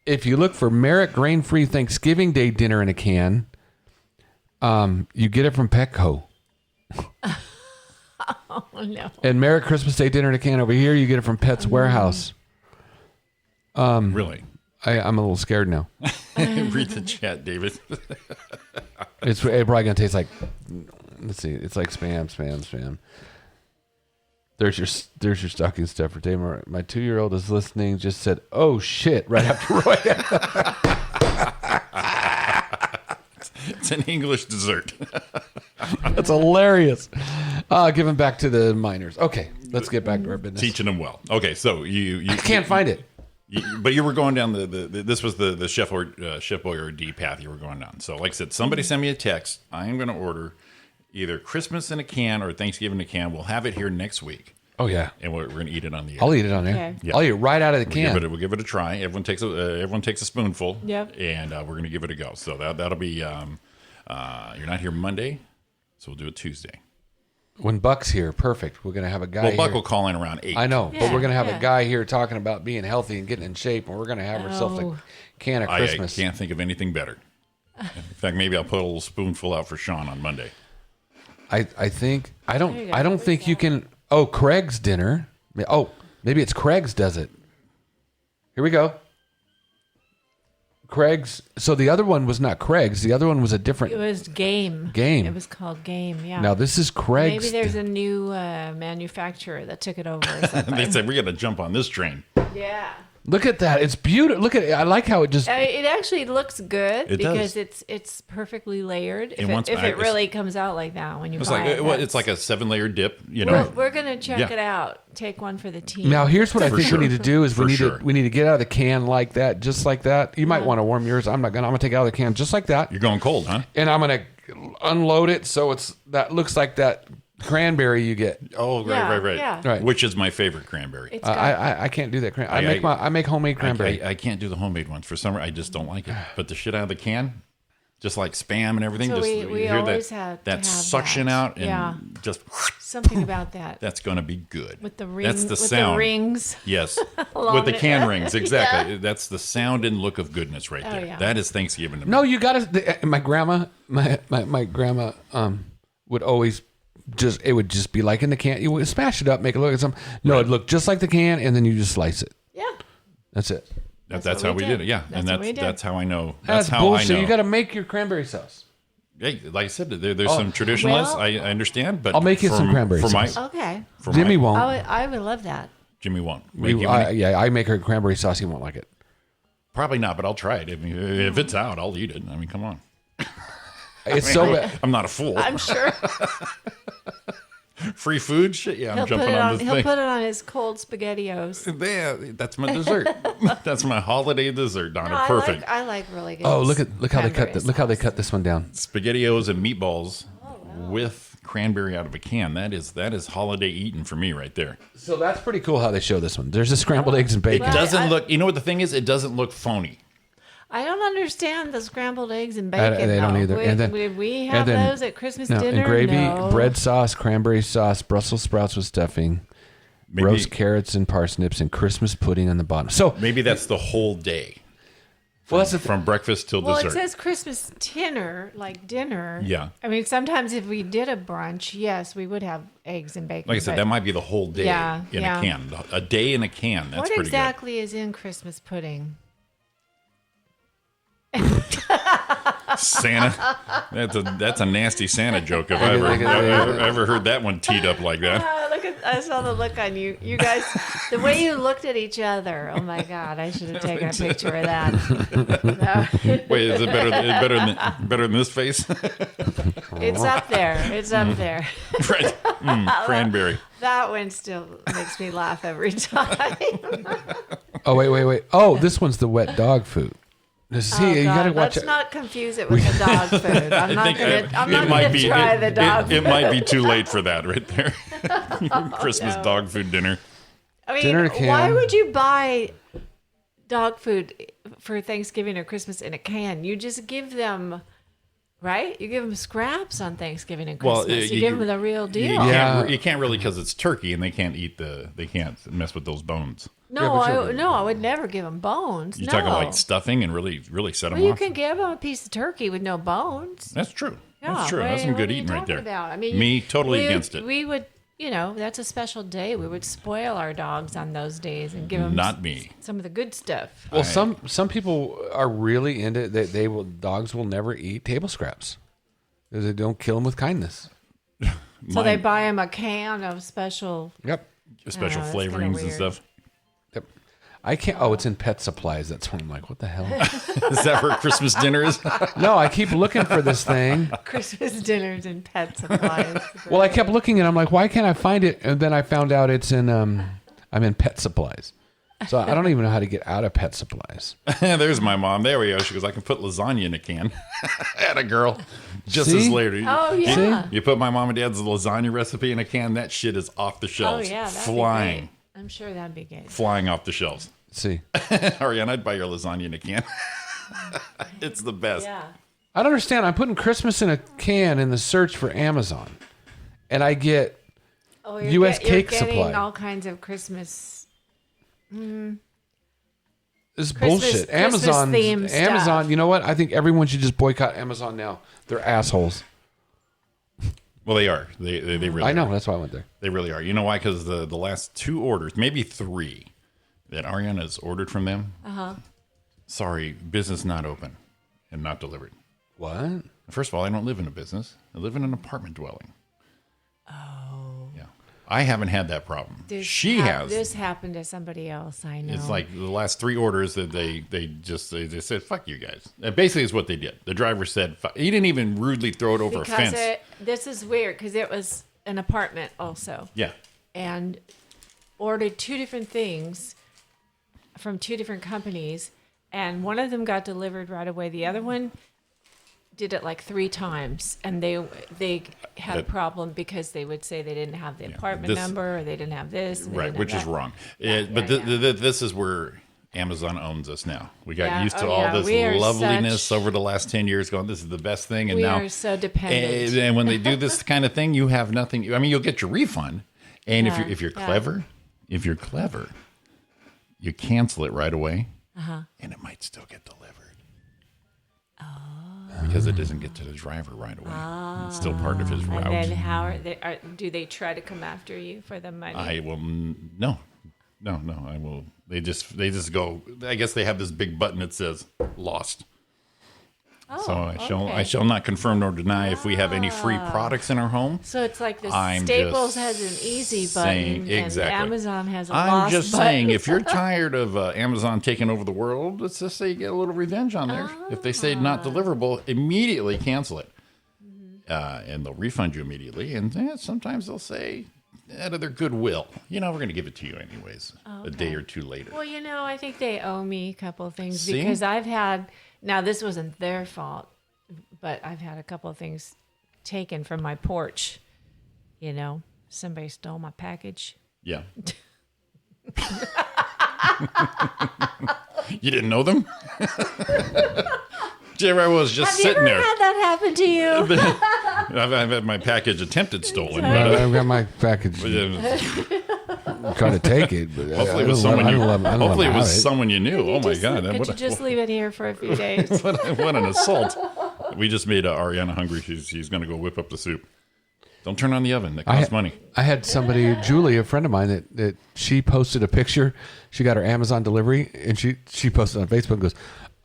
if you look for Merrick grain-free Thanksgiving Day dinner in a can, you get it from Petco. Oh, no. And Merrick Christmas Day dinner in a can over here, you get it from Pet's Warehouse. Really? I'm a little scared now. Read the chat, David. It's probably gonna taste like. Let's see. It's like spam. There's your stocking stuffer, Dave. My 2-year-old is listening. Just said, "Oh shit!" right after Roy. It's an English dessert. That's hilarious. Give them back to the miners. Okay, let's get back to our business. Teaching them well. Okay, so you I can't find it. But you were going down this was the Chef Boyardee path you were going down. So like I said, somebody send me a text. I am going to order either Christmas in a can or Thanksgiving in a can. We'll have it here next week. Oh yeah, and we're going to eat it on the air. I'll eat it on there. Okay. Yeah. I'll eat it right out of the can. We'll give it a try. Everyone takes a spoonful. Yep. And we're going to give it a go. So that'll be. You're not here Monday, so we'll do it Tuesday. When Buck's here, perfect. We're gonna have a guy. Well, Buck here. will call in around 8. I know, but Yeah, we're gonna have yeah. a guy here talking about being healthy and getting in shape, and we're gonna have ourselves Oh. a can of I Christmas. can't think of anything better. In fact, maybe I'll put a little spoonful out for Sean on Monday. I think I There you don't go. I don't think you can. Oh, Craig's dinner. Oh, maybe it's Craig's does it. Here we go. Craig's. So the other one was not Craig's. The other one was a different. It was Game. Game. It was called Game. Yeah. Now this is Craig's. Maybe there's a new manufacturer that took it over. Or something. They said we got to jump on this train. Yeah. Look at that. It's beautiful. Look at it. I like how it just. It actually looks good It because does. it's perfectly layered. And once If I- it really comes out like that when you It's buy like it, it's like a 7-layer dip. You know. We're gonna check Yeah. it out. Take one for the team. Now here's what I For think sure. we need to do is For sure. we need to get out of the can like that, just like that. You might want to warm yours. I'm gonna take it out of the can just like that, You're going cold, huh? and I'm gonna unload it so that looks like that cranberry you get. Oh, Yeah, right. yeah. Right. Which is my favorite cranberry. It's got, I can't do that. I make homemade cranberry. I can't do the homemade ones for summer. I just don't like it. But the shit out of the can, just like Spam and everything, So just we you hear always that had to that have suction that. out and Yeah. just something about that that's going to be good. with the ring. That's the with sound. the rings. Yes, Along with the it. can rings, exactly. That's the sound and look of goodness right there. yeah. That is Thanksgiving to me. No, you got to. My grandma, my grandma, would always it would just be like in the can. You would smash it up, make it look like something. No, it'd look just like the can, and then you just slice it. Yeah. That's it. That's what how we we did. did it. Yeah, That's and what we did. that's how I know. That's how bullshit. I know. You got to make your cranberry sauce. Hey, like I said, there's some traditionalists. Well- I understand, but I'll make you some cranberry for my, sauce. Okay. for Jimmy my, won't. I would love that. Jimmy won't. Make you I, any? yeah, I make her cranberry sauce. He won't like it. Probably not, but I'll try it. I mean, if it's out, I'll eat it. I mean, come on. It's so bad. I'm not a fool. I'm sure Free food? Shit, yeah, I'm he'll jumping put it on on. this He'll thing. put it on his cold spaghettios. Yeah, that's my dessert. That's my holiday dessert, Donna. No, Perfect. I like really good. Oh, look how they cut cranberry look how they sauce. cut this one down. Spaghettios and meatballs with cranberry out of a can. That is holiday eating for me right there. So that's pretty cool how they show this one. There's the scrambled eggs and bacon. It doesn't look. You know what the thing is? It doesn't look phony. I don't understand the scrambled eggs and bacon. They don't though. either. And then Did we have those at Christmas no, dinner? and gravy, No. bread sauce, cranberry sauce, Brussels sprouts with stuffing, Maybe, roast carrots and parsnips, and Christmas pudding on the bottom. So maybe that's the whole day. well, that's the From breakfast till Well, dessert. it says Christmas dinner, like dinner. Yeah. I mean, sometimes if we did a brunch, yes, we would have eggs and bacon. Like I said, but that might be the whole day Yeah, in yeah. a can. A day in a can. That's what pretty exactly is in Christmas pudding? good. Santa. That's a nasty Santa joke. If I ever heard that one teed up like that. I saw the look on you. You guys, the way you looked at each other. Oh my God, I should have taken a picture of that. Wait, is it better than this face? It's up there. It's up there. Right. Cranberry. That one still makes me laugh every time. oh wait. Oh, this one's the wet dog food. See, Oh, you God, gotta watch let's it. not confuse it with the dog food. I'm not gonna try the dog It food. might be too late for that right there. Christmas dog food dinner. I mean, Dinner can. why would you buy dog food for Thanksgiving or Christmas in a can? You just give them, right? You give them scraps on Thanksgiving and Christmas. you give them the real deal. You can't really because it's turkey and they can't mess with those bones. No, I would never give them bones. You no. talking like stuffing and really set them Well, you off. can give them a piece of turkey with no bones. That's true. Yeah, That's true. what- That's some what good are you eating right talking there. about? I mean, me totally against it. We would, that's a special day. We would spoil our dogs on those days and give them Not me. some of the good stuff. Well, some people are really into it. Dogs will never eat table scraps because they don't kill them with kindness. So they buy them a can of special. Yep. Special that's kinda flavorings and weird. stuff. Yep. I can't. Oh, it's in pet supplies. That's when I'm like, what the hell? Is that where Christmas dinner is? No, I keep looking for this thing. Christmas dinners and pet supplies. Well, I kept looking and I'm like, why can't I find it? And then I found out it's in. I'm in pet supplies. So I don't even know how to get out of pet supplies. There's my mom. There we go. She goes, I can put lasagna in a can. Had a girl. Just as later. Oh, yeah. You put my mom and dad's lasagna recipe in a can, that shit is off the Oh, shelves. yeah. That'd Flying. Be great. I'm sure that'd be good. Flying off the shelves. See, Ariana, I'd buy your lasagna in a can. It's the best. Yeah. I don't understand. I'm putting Christmas in a can in the search for Amazon, and I get U.S. cake you're getting supply. all kinds of Christmas. This is Christmas- bullshit. Christmas-themed Amazon. stuff. You know what? I think everyone should just boycott Amazon now. They're assholes. Well, they are. They really I know. are. That's why I went there. They really are. You know why? Because the last 2 orders, maybe 3, that Ariana's ordered from them. Sorry, business not open and not delivered. What? First of all, I don't live in a business. I live in an apartment dwelling. Oh. Yeah. I haven't had that problem. She has. This happened to somebody else. I know. It's like the last 3 orders that they said, fuck you guys. That basically is what they did. The driver said, he didn't even rudely throw it over a fence. This is weird because it was an apartment also. Yeah. And ordered 2 different things from 2 different companies. And one of them got delivered right away. The other one did it like 3 times, and they had a problem because they would say they didn't have the apartment number, or they didn't have this, Right, which is wrong. Yeah, but this is where Amazon owns us now. We got used to Oh, all yeah. this We are loveliness over the last 10 years, going, this is the best thing, and we now are so dependent. And when they do this kind of thing, you have nothing. I mean, you'll get your refund, and if you're clever, you cancel it right away, and it might still get delivered. Because it doesn't get to the driver right away. It's still part of his route. And then how are they? Do they try to come after you for the money? I will no. I will. They just go. I guess they have this big button that says lost. Oh, so I shall not confirm nor deny if we have any free products in our home. So it's like the I'm Staples just has an easy saying- button, exactly. and Amazon has a I'm lost just button. saying, if you're tired of Amazon taking over the world, let's just say you get a little revenge on there. If they say not deliverable, immediately cancel it. And they'll refund you immediately. And sometimes they'll say, out of their goodwill, we're going to give it to you anyways, a day or 2 later. Well, I think they owe me a couple of things See? because I've had, now this wasn't their fault, but I've had a couple of things taken from my porch. Somebody stole my package. Yeah. You didn't know them? Jerry was just Have you sitting ever there. had that happen to you? I've had my package attempted stolen. I've got my package. Trying to take it, but Hopefully it was someone you knew. Oh my God! Could you just leave it here for a few days? what an assault! We just made Ariana hungry. She's going to go whip up the soup. Don't turn on the oven. That costs money. I had somebody, Julie, a friend of mine, that she posted a picture. She got her Amazon delivery, and she posted on Facebook and goes,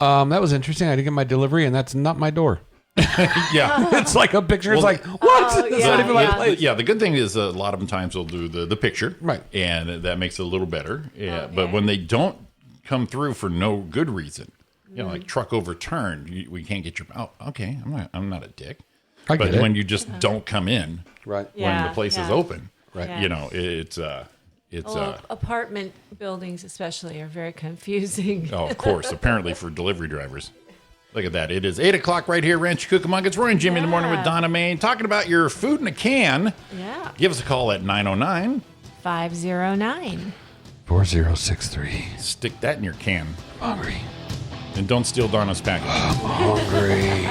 that was interesting. I didn't get my delivery, and that's not my door. Yeah. It's like a picture. Well, it's like, what? It's not even my place. Yeah, the good thing is a lot of them times they'll do the picture. Right. And that makes it a little better. Yeah. Okay. But when they don't come through for no good reason, like truck overturned, we can't get your, okay, I'm not a dick. I But get it. when you just don't come in Right. when the place is open, Right. Yeah. it's Apartment buildings especially are very confusing. oh, of course, apparently for delivery drivers. Look at that. It is 8 o'clock right here, Rancho Cucamonga. It's Roy and Jimmy in the morning with Donna, Maine, talking about your food in a can. Yeah. Give us a call at 909. 509. 4063. Stick that in your can. Hungry. And don't steal Donna's package. Hungry.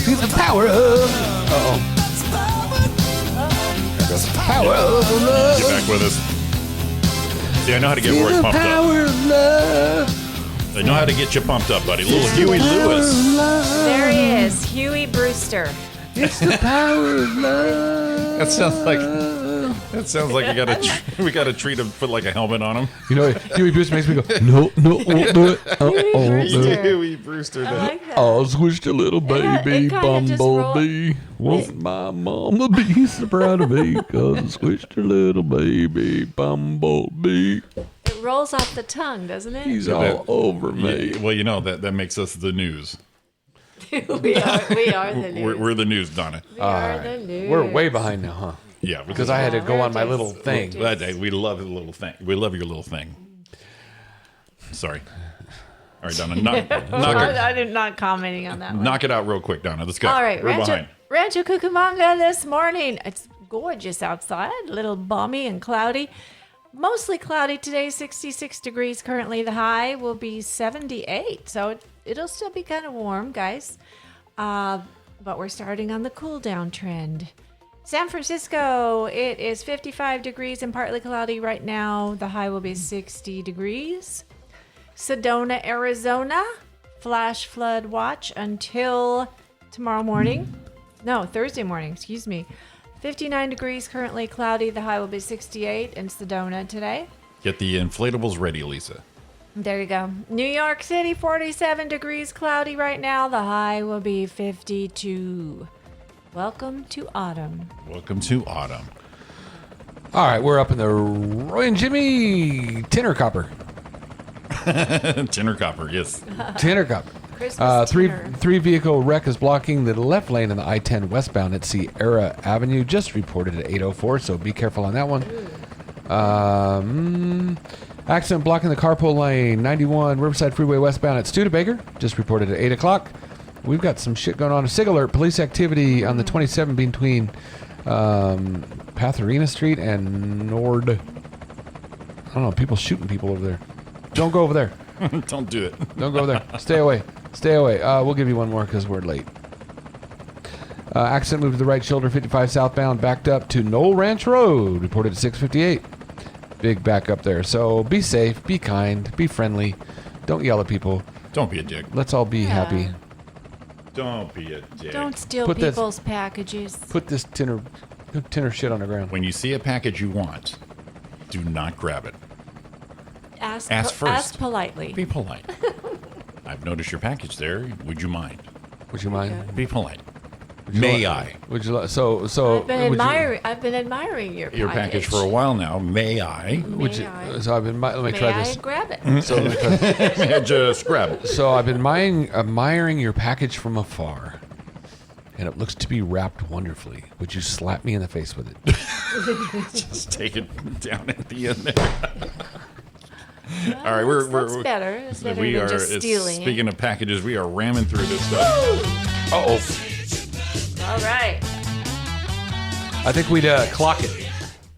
Feel the power of. Power of love. Get back with us. See, I know how to get Roy pumped up. Power of love. I know how to get you pumped up, buddy. Little Huey Lewis. There he is, Huey Brewster. It's the power of love. That sounds like we got to treat him, put like a helmet on him. You know, Huey Brewster makes me go, no, won't do it. Won't do it. Huey Brewster. I like that. Oh, squished a little baby it kinda just bumblebee. Won't my mama be so proud of me? 'Cause I squished a little baby bumblebee. It rolls off the tongue, doesn't it? He's all over me. Well, you know that makes us the news. we are the news. We're the news, Donna. We are the news. We're way behind now, huh? Yeah, Because I had to go on my little thing. We love the little thing. We love your little thing. Sorry. All right, Donna. I'm not commenting on that one. Knock it out real quick, Donna. Let's go. All right, We're behind. Rancho Cucamonga this morning. It's gorgeous outside, a little balmy and cloudy. Mostly cloudy today, 66 degrees currently. The high will be 78, so it'll still be kind of warm, guys. But we're starting on the cool down trend. San Francisco, it is 55 degrees and partly cloudy right now. The high will be 60 degrees. Sedona, Arizona, flash flood watch until tomorrow morning. No, Thursday morning, excuse me. 59 degrees, currently cloudy. The high will be 68 in Sedona today. Get the inflatables ready, Lisa. There you go. New York City, 47 degrees, cloudy right now. The high will be 52. Welcome to autumn. Welcome to autumn. All right, we're up in the Roy and Jimmy Tinner Copper. Tinner Copper, yes. Tinner Copper. Christmas dinner. Three vehicle wreck is blocking the left lane in the I-10 westbound at Sierra Avenue. Just reported at 8:04, so be careful on that one. Accident blocking the carpool lane, 91 Riverside Freeway westbound at Studebaker. Just reported at 8 o'clock. We've got some shit going on. A SIG alert, police activity on the 27 between Patharina Street and Nord. I don't know, people shooting people over there. Don't go over there. Don't do it. Don't go over there. Stay away. Stay away. We'll give you one more because we're late. Accident moved to the right shoulder, 55 southbound, backed up to Knoll Ranch Road. Reported at 6:58. Big backup there. So be safe, be kind, be friendly. Don't yell at people. Don't be a dick. Let's all be happy. Don't be a dick. Don't steal Put this- people's packages. Put this tinner shit on the ground. When you see a package you want, do not grab it. Ask first. Ask politely. Be polite. I've noticed your package there. Would you mind? Would you mind? Be polite. Would you May like- I? Would you like? So. I've been admiring your package for a while now. May I? May I? So I've been. Let me May try I this. grab it? So May I just grab it? So I've been admiring your package from afar, and it looks to be wrapped wonderfully. Would you slap me in the face with it? Just take it down at the end there. All right, That's better. It's better we than are just stealing it. speaking of packages, we are ramming through this stuff. Uh-oh. All right. I think we'd clock it.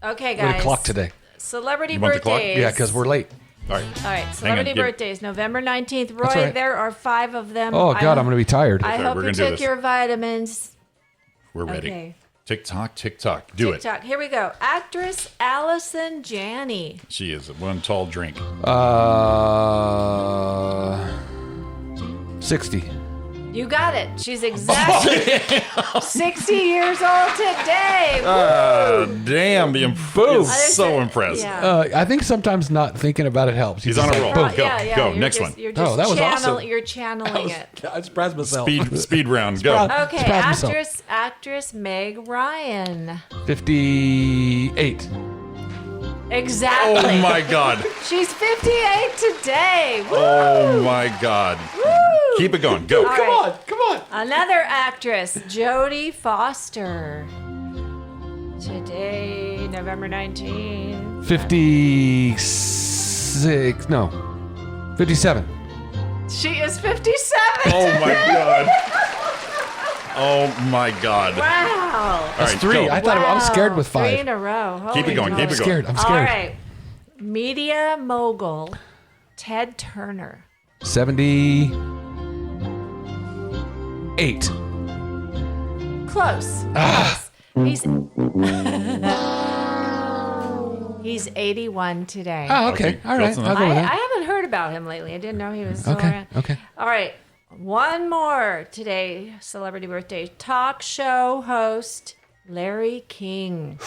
Okay, We'd guys. clock today. Celebrity You want the clock? birthdays. Yeah, because we're late. All right. All right, celebrity Hang on, birthdays, November 19th. Roy, That's all right. there are 5 of them. Oh, God, I'm going to be tired. I Okay, hope we're you gonna do took this. your vitamins. We're ready. Okay. TikTok, TikTok. Do TikTok. Here we go. Actress Allison Janney. it. She is one tall drink. 60. You got it. She's exactly 60 years old today. Damn, the is so impressed. Yeah. I think sometimes not thinking about it helps. He's on a roll. Boom. Go, yeah, go. you're Next just- one. You're just that was awesome. You're channeling it. I surprised myself. Speed round. Go. Okay, Surprise myself. actress Meg Ryan. 58. Exactly. Oh my God. She's 58 today. Woo! Oh my God. Woo! Keep it going. Go. All right. Come on. Another actress, Jodie Foster. Today, November 19th. 56. No. 57. She is 57. Oh my God. Oh my God. Wow. All That's right, 3. go. I thought I'm scared with 5. 3 in a row. Keep it Holy going. moly. Keep it I'm scared. I'm scared. All right. Media mogul, Ted Turner. 78. Close. He's 81 today. Oh, okay. Okay, All right. close I'll enough. go with I that. haven't heard about him lately. I didn't know he was still Okay. around. Okay. All right. One more today, celebrity birthday. Talk show host Larry King.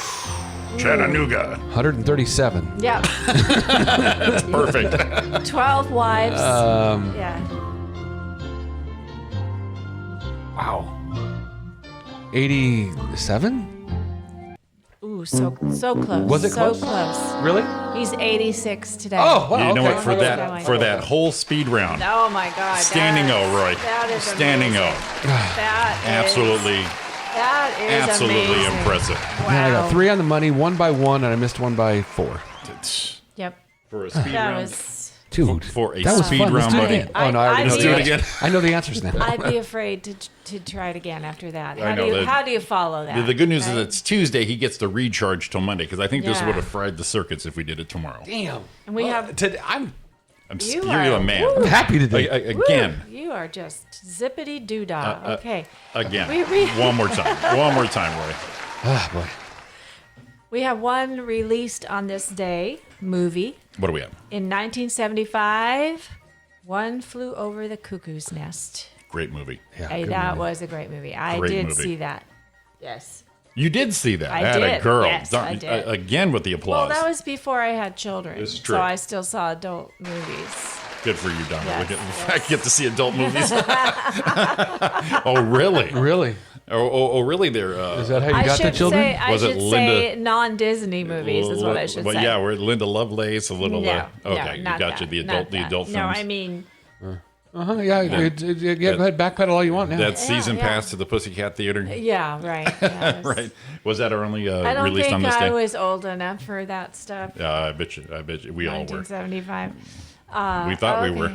Chattanooga. 137. Yep. That's perfect. 12 wives. Yeah. Wow. 87? Ooh, so close. Was it so close? Really? He's 86 today. Oh, wow. You know okay. what? For that whole speed round, Oh my God. standing O, Roy. That is Standing O. amazing. That is Absolutely, absolutely amazing. impressive. Wow. Man, I got 3 on the money, 1 by 1, and I missed 1 by 4. Yep. For a speed That round. was. Dude, For a that was speed fun. Let's round, do it buddy. again. Oh, no, I already I'd know be- the Do it answer. again. I know the answers now. I'd be afraid to try it again after that. I know that- How do you follow that? The good news right? is it's Tuesday. He gets the recharge till Monday because I think this Yeah. would have fried the circuits if we did it tomorrow. Damn. And we have. I'm You You're are- a man. Woo. happy today. Again. Woo, you are just zippity doo dah. Okay. Again. We- One more time. One more time, Roy. Ah, boy. We have one released on this day movie What do we have? in 1975. One Flew Over the Cuckoo's Nest. Great movie. Yeah, Hey, good that movie. was a great movie. I Great did movie. see that. Yes. You did see that. I Atta did. girl. Yes, I did. Again with the applause. Well, that was before I had children. This is true. So I still saw adult movies. Good for you, Donna. Yes, Look at the yes. fact you get to see adult movies. Oh, really? Really? Oh, really? There. Is that how you I got the should children? say I Was it should Linda- say non-Disney movies is what I should well, say. yeah, we're Linda Lovelace, a little. No, Okay, no, you got you. The adult films. No, I mean, Uh-huh, yeah. Yeah, go ahead, backpedal all you want now. That season yeah. pass to the Pussycat Theater. yeah, right. Yes. Right. Was that our only I don't released think on this I day? was old enough for that stuff. Yeah, I bet you. We all were. 1975. We thought we okay. were.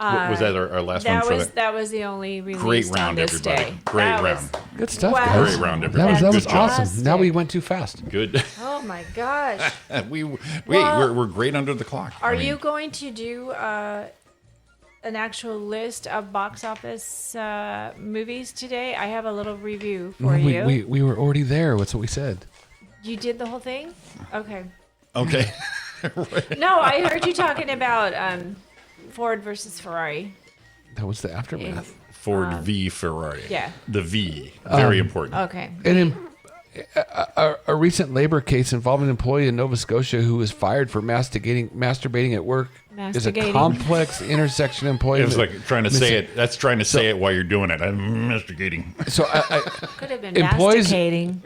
Was that our last That one for was that? that was the only release Great on round, this everybody. day. Great That round. was- Good stuff, Wow. guys. Great round, That everybody. was Good job. awesome. Now we went too fast. Good. Oh my gosh. We're great under the clock. Are you going to do an actual list of box office movies today? I have a little review for you. We were already there. That's what we said. You did the whole thing? Okay. Okay. No, I heard you talking about Ford versus Ferrari. That was the aftermath. Ford v Ferrari. Yeah. The V. Very important. Okay. And in a recent labor case involving an employee in Nova Scotia who was fired for masturbating at work is a Mastigating. complex intersection employee. It was like trying to say it. That's trying to say it while you're doing it. I'm investigating. So Could have been employees masticating.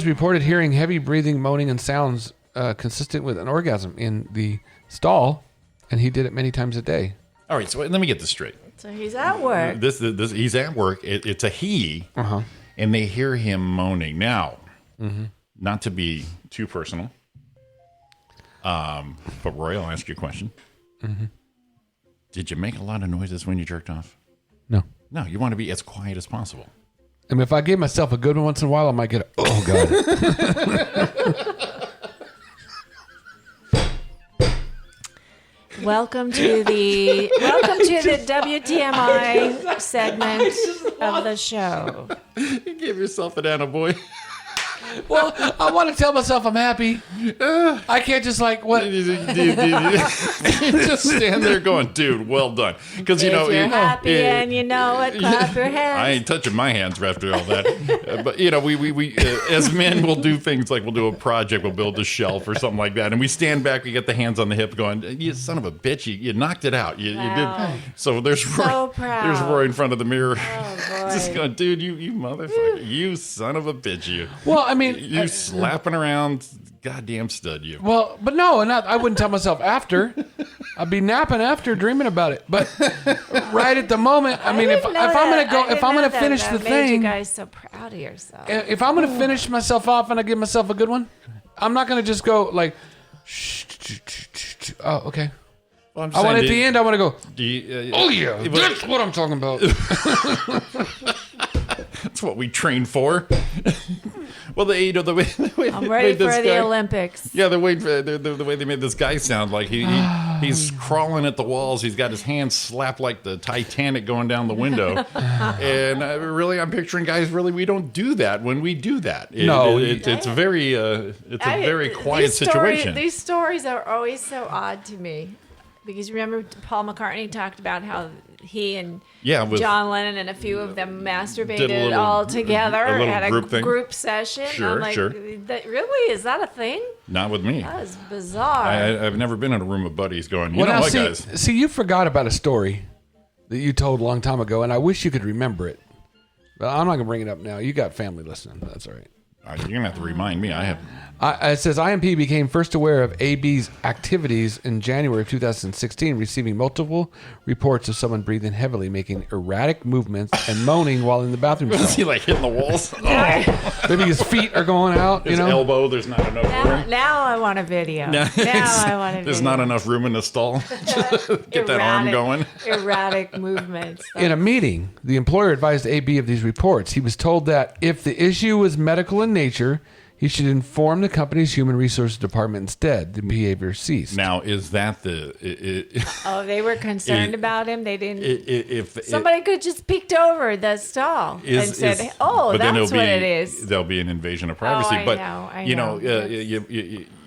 reported hearing heavy breathing, moaning, and sounds consistent with an orgasm in the stall, and he did it many times a day. All right. So let me get this straight. So he's at work. This he's at work. It's a he, and they hear him moaning. Now, not to be too personal, but Roy, I'll ask you a question. Did you make a lot of noises when you jerked off? No. No, you want to be as quiet as possible. I mean, if I gave myself a good one once in a while, I might get oh god. Welcome to the WTMI segment of the show. You give yourself an attaboy. Well, I want to tell myself I'm happy. I can't just like what. Just stand there going, dude, well done. Because If you're happy and you know it, clap your hands. I ain't touching my hands after all that. But we as men, we'll do things like we'll do a project, we'll build a shelf or something like that, and we stand back, we get the hands on the hip, going, "You son of a bitch, you knocked it out. You Wow. did." So there's Roy, proud. there's Roy in front of the mirror, boy. just going, "Dude, you motherfucker, you son of a bitch, you." Well, I mean, You slapping around, goddamn stud, you. well, but no, I wouldn't tell myself after. I'd be napping after, dreaming about it. But right at the moment, I mean, if I'm gonna finish the made thing, you guys so proud of yourself. if I'm gonna finish myself off and I give myself a good one, I'm not gonna just go like, oh, okay. Well, I'm I want saying, at the end. I want to go. Oh yeah, but- that's what I'm talking about. That's what we train for. Well, the way I'm ready for the Olympics. Yeah, the way they made this guy sound like he's crawling at the walls. He's got his hands slapped like the Titanic going down the window. And really, I'm picturing guys. Really, we don't do that when we do that. It's a very quiet situation. These stories are always so odd to me. Because remember, Paul McCartney talked about how he and with John Lennon and a few of them masturbated did a little- all together a little at a group thing. group session. Sure, I'm like, sure. Really? Is that a thing? Not with me. That is bizarre. I've never been in a room of buddies going, you Well, know now, what, guys? see, you forgot about a story that you told a long time ago, and I wish you could remember it. But I'm not going to bring it up now. You got family listening. That's all right. You're going to have to remind me. I have. It says IMP became first aware of AB's activities in January of 2016, receiving multiple reports of someone breathing heavily, making erratic movements, and moaning while in the bathroom Is stall. he like hitting the walls? Maybe his feet are going out. His elbow, there's not enough room. Now I want a video. Now I want a video. There's not enough room in the stall. Get that arm going. Erratic movements. In a meeting, the employer advised AB of these reports. He was told that if the issue was medical in nature, he should inform the company's human resources department instead. The behavior ceased. Now, is that Oh, they were concerned about him. They didn't. if Somebody could just peeked over the stall and said, "Oh, that's what it is." There'll be an invasion of privacy. I but know, I you know.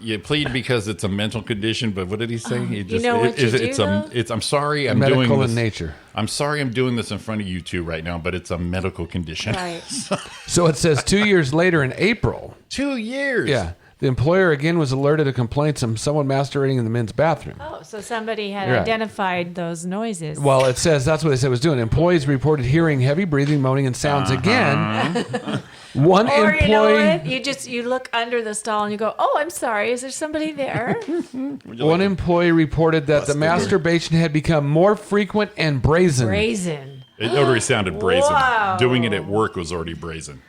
you plead because it's a mental condition. But what did he say? He just, know what you do, though? I'm sorry. I'm Medical doing this. in nature. I'm sorry. I'm doing this in front of you two right now. But it's a medical condition. Right. So it says 2 years later in April. 2 years. Yeah. The employer again was alerted to complaints of someone masturbating in the men's bathroom. Oh, so somebody had Right. identified those noises. Well, it says that's what they said was doing. Employees reported hearing heavy breathing, moaning, and sounds again. One or employee. you know what? You look under the stall and you go, "Oh, I'm sorry. Is there somebody there?" One employee reported that the masturbation had become more frequent and brazen. Brazen. It already sounded brazen. Wow. Doing it at work was already brazen.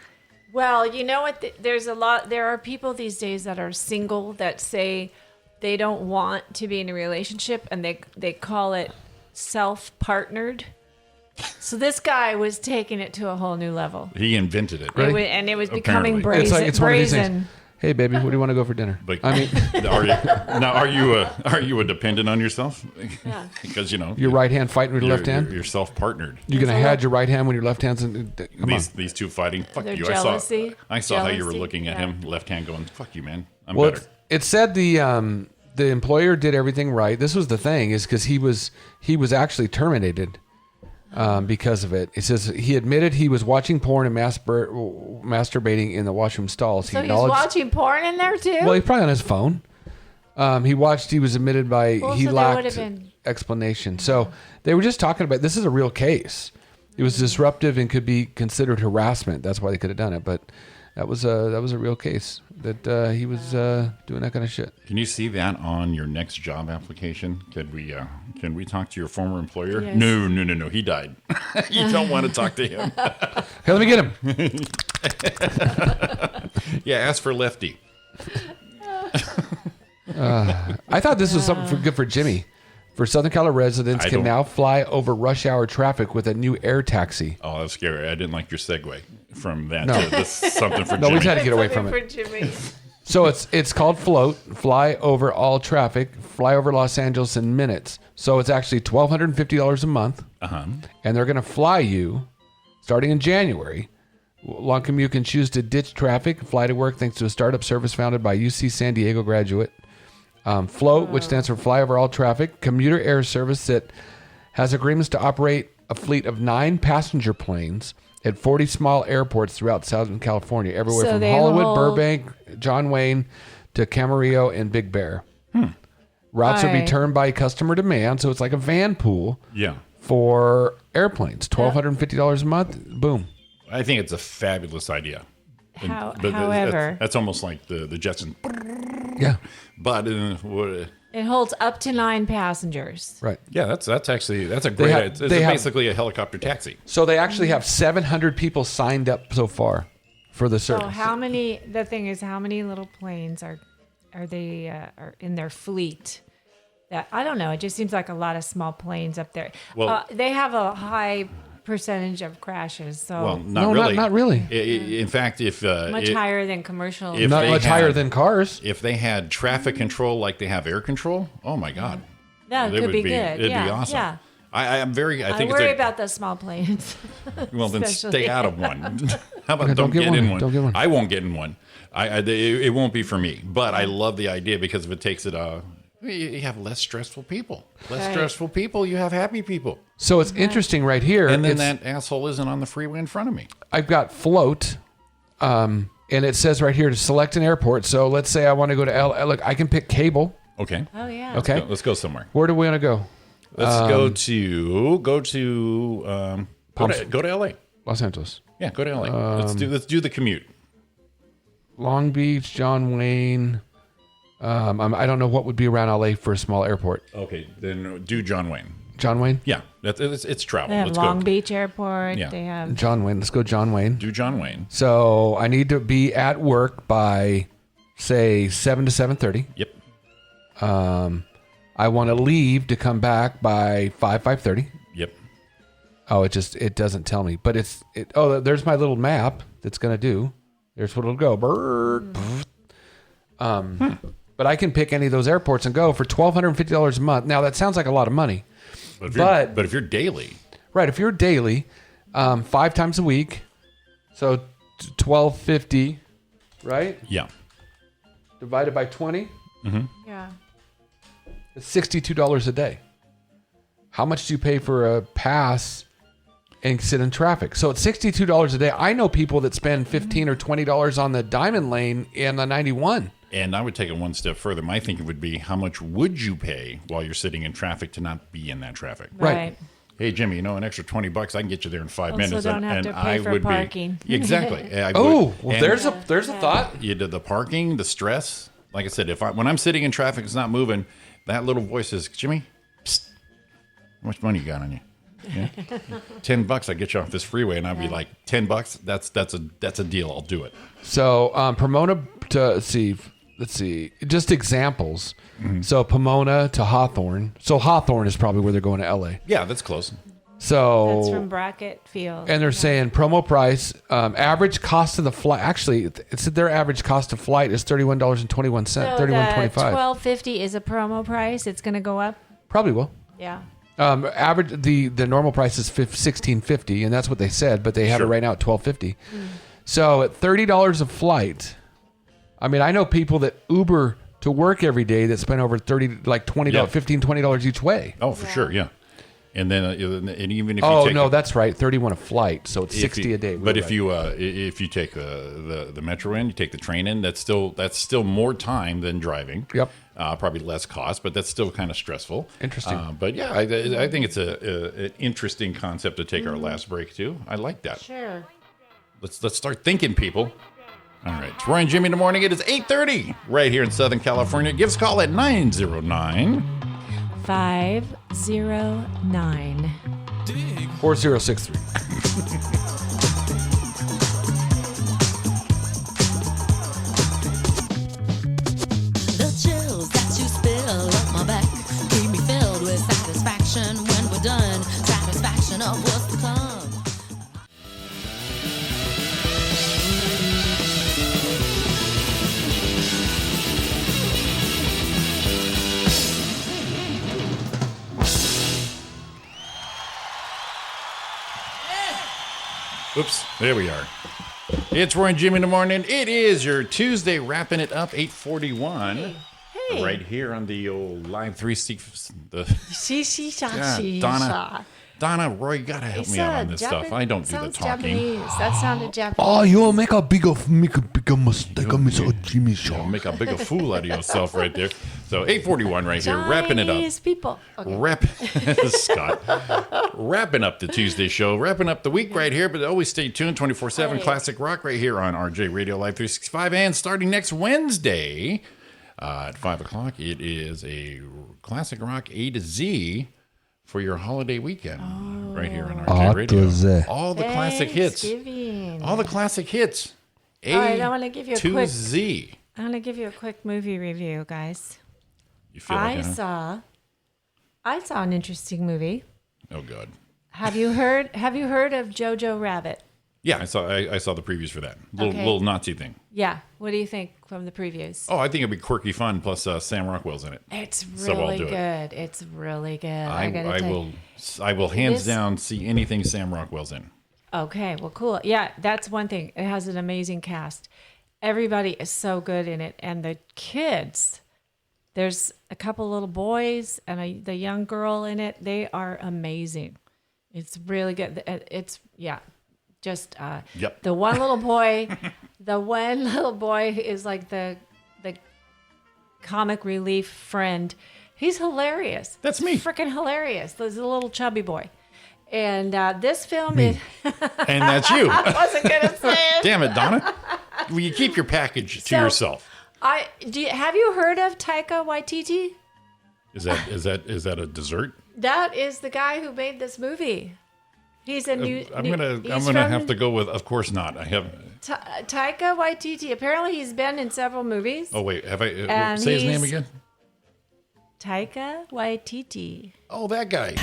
Well, you know what? There are people these days that are single that say they don't want to be in a relationship, and they call it self-partnered. So this guy was taking it to a whole new level. He invented it. It was becoming Apparently. brazen. It's one of these brazen. things. Hey, baby, what do you want to go for dinner? But I mean, are you a dependent on yourself? Yeah. Because your right hand fighting with your left hand. You're self-partnered. You're gonna had your right hand when your left hand's in. Come on. These two fighting. Fuck Their you. jealousy. I saw how you were Jealousy, looking at yeah. him, left hand going, "Fuck you, man. I'm Well, better." it said the employer did everything right. This was the thing, is because he was actually terminated because of it. It says he admitted he was watching porn and masturbating in the washroom stalls. So he's watching porn in there too? Well, he's probably on his phone. He was admitted by Well, he so there lacked would've been- explanation. So they were just talking about this is a real case. It was disruptive and could be considered harassment. That's why they could have done it. But that was a real case that he was doing that kind of shit. Can you see that on your next job application? Can we talk to your former employer? Yes. No. He died. You don't want to talk to him. Hey, let me get him. Yeah, ask for Lefty. I thought this was something good for Jimmy. For Southern California residents I can don't- now fly over rush hour traffic with a new air taxi. Oh, that's scary. I didn't like your segue from that No. to this something for No, we Jimmy. had to get away Something from it. for Jimmy. So it's called Float, fly over all traffic, fly over Los Angeles in minutes. So it's actually $1,250 a month. Uh-huh. And they're going to fly you starting in January. Long commute can choose to ditch traffic, fly to work thanks to a startup service founded by UC San Diego graduate. Float, which stands for Fly Over All Traffic, commuter air service that has agreements to operate a fleet of 9 passenger planes at 40 small airports throughout Southern California, everywhere So from they Hollywood, hold- Burbank, John Wayne to Camarillo and Big Bear. Routes will be Right. turned by customer demand, so it's like a van pool Yeah. for airplanes. $1,250 a month, boom. I think it's a fabulous idea. However, that's almost like the Jetson. Yeah, But it holds up to 9 passengers. right. yeah, that's a great. have- It's they have- basically a helicopter taxi. So they actually have 700 people signed up so far for the So service. the thing is, how many little planes are in their fleet? That I don't know. It just seems like a lot of small planes up there. Well- They have a high percentage of crashes, so Well, not No, really. not really. In fact, if much higher than commercial. if Not they much had- higher than cars. if they had traffic control like they have air control, oh my God, that They could would be good. It'd yeah, be awesome. Yeah. I'm very. I I think worry it's about the small planes. well, then especially. stay out of one. How about Okay, don't get in one? Don't get one. I won't get in one. It won't be for me. But I love the idea because if it takes it You have less stressful people. Less stressful people, you have happy people. So it's interesting right here. And then that asshole isn't on the freeway in front of me. I've got float, and it says right here to select an airport. So let's say I want to go to LA. Look, I can pick cable. Okay. Oh, yeah. Okay. Let's go somewhere. Where do we want to go? Let's go to LA. Los Angeles. Yeah, go to LA. Let's do the commute. Long Beach, John Wayne. I don't know what would be around LA for a small airport. Okay, then do John Wayne. John Wayne? Yeah, it's travel. They have Let's Long go. Beach Airport. Yeah. They have. John Wayne. Let's go John Wayne. Do John Wayne. So I need to be at work by, say, 7 to 7:30. Yep. I want to leave to come back by 5:30. Yep. Oh, it doesn't tell me, but there's my little map that's gonna do. There's what it'll go. Bird. But I can pick any of those airports and go for $1,250 a month. Now that sounds like a lot of money, but if you're daily, right? If you're daily, 5 times a week, so $1,250, right? Yeah. Divided by 20. Yeah. It's $62 a day. How much do you pay for a pass and sit in traffic? So it's $62 a day. I know people that spend $15 or $20 on the Diamond Lane in the 91. And I would take it one step further. My thinking would be, how much would you pay while you're sitting in traffic to not be in that traffic? Right. Hey, Jimmy, an extra $20, I can get you there in 5 Also minutes. don't have to pay for parking. Exactly. There's a thought. You did the parking, the stress. Like I said, when I'm sitting in traffic, it's not moving. That little voice says, Jimmy, psst, how much money you got on you? Yeah. $10, I get you off this freeway, and I'd be like, $10. That's a deal. I'll do it. So Pomona to let's see, just examples. So Pomona to Hawthorne. So Hawthorne is probably where they're going to LA. Yeah, that's close. So That's from Brackett Field. and they're saying promo price, average cost of the flight. Actually, it said their average cost of flight is $31.21, so $31.25. $12.50 is a promo price. It's going to go up. Probably will. Yeah. Average the normal price is $16.50, and that's what they said, but they have it right now at $12.50. So at $30 a flight, I mean, I know people that Uber to work every day that spend over $20, $15-$20 each way. Oh, for sure, yeah. And then, and even if you take that's right, 31 a flight, so it's 60 a day. But if you take the metro in, you take the train in, that's still more time than driving. Yep. Probably less cost, but that's still kind of stressful. Interesting. But yeah, I think it's an interesting concept to take our last break too. I like that. Sure. Let's start thinking, people. All right, it's Roy and Jimmy in the morning. It is 8:30 right here in Southern California. Give us a call at 909. 509. 4063. The chills that you spill up my back keep me filled with satisfaction when we're done. Satisfaction of what's to come. Oops, there we are. It's Roy and Jimmy in the morning. It is your Tuesday, wrapping it up, 8:41. Hey. Right here on the old Live 360. Donna, Roy, you gotta help me out on this stuff. I don't do the talking. Japanese. That sounded Japanese. Oh, you will make a bigger mistake, Mr. Jimmy Shaw. You'll make a bigger fool out of yourself right there. So 8:41 right here, wrapping it up. Chinese people. Okay. Scott, wrapping up the Tuesday show, wrapping up the week right here. But always stay tuned, 24/7 classic rock right here on RJ Radio Live 365, and starting next Wednesday at 5:00, it is a classic rock A to Z for your holiday weekend right here on RJ Radio. All the classic hits. All the classic hits. All right, I want to give you a to quick Z. I want to give you a quick movie review, guys. You feel like I saw an interesting movie. Oh God. Have you heard of Jojo Rabbit? Yeah, I saw the previews for that. Little Nazi thing. Yeah. What do you think from the previews? Oh, I think it'd be quirky fun. Plus, Sam Rockwell's in it. It's So I'll really do good. It's really good. I will hands down see anything Sam Rockwell's in. Okay, well, cool. Yeah, that's one thing. It has an amazing cast. Everybody is so good in it, and the kids There's a couple little boys and the young girl in it. They are amazing. It's really good. It's just Yep. the one little boy. The one little boy is like the comic relief friend. He's hilarious. That's me. Freaking hilarious. There's a little chubby boy. And this film is. And that's you. I wasn't gonna say it. Damn it, Donna. Well, you keep your package to yourself. Have you heard of Taika Waititi? Is that a dessert? That is the guy who made this movie. He's a new. I'm gonna have to go with. Of course not. I have. Taika Waititi. Apparently, he's been in several movies. Oh wait, have I? And Say his name again. Taika Waititi. Oh, that guy.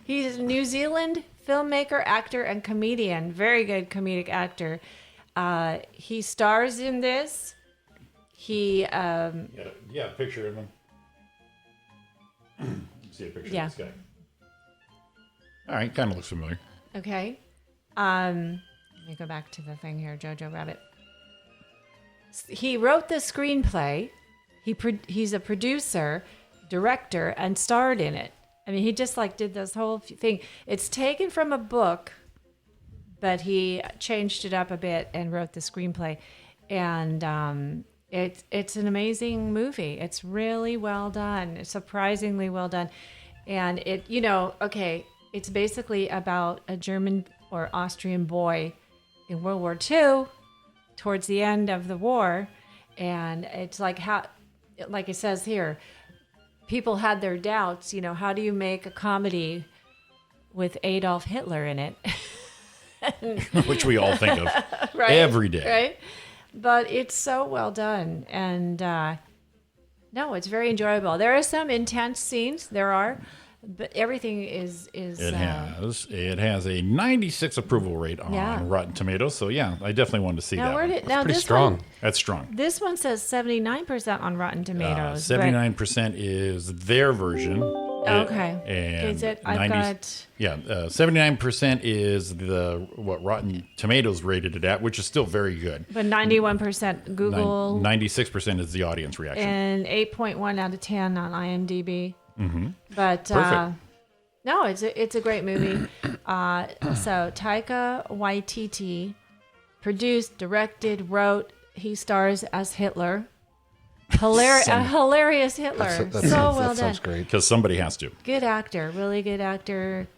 He's a New Zealand filmmaker, actor, and comedian. Very good comedic actor. He stars in this. He Yeah, picture of him. See a picture of this guy. All right, kind of looks familiar. Okay. Let me go back to the thing here, Jojo Rabbit. He wrote the screenplay. He's a producer, director, and starred in it. I mean, he just did this whole thing. It's taken from a book, but he changed it up a bit and wrote the screenplay. And it's an amazing movie. It's really well done. It's surprisingly well done. And it's basically about a German or Austrian boy in World War II towards the end of the war. And it's like it says here, people had their doubts, how do you make a comedy with Adolf Hitler in it? Which we all think of right? every day. Right? But it's so well done. And no, it's very enjoyable. There are some intense scenes. There are. But everything is. It has a 96 approval rate on Rotten Tomatoes. So yeah, I definitely wanted to see that. Pretty strong. That's strong. This one says 79% on Rotten Tomatoes. 79% is their version. Okay. And is it? I've got. 79% is what Rotten Tomatoes rated it at, which is still very good. But 91% Google. 96% is the audience reaction. And 8.1 out of 10 on IMDb. Mm-hmm. But no, it's a great movie. So Taika Waititi produced, directed, wrote. He stars as Hitler. A hilarious Hitler. That well done. Sounds great. Because somebody has to. Good actor, really good actor,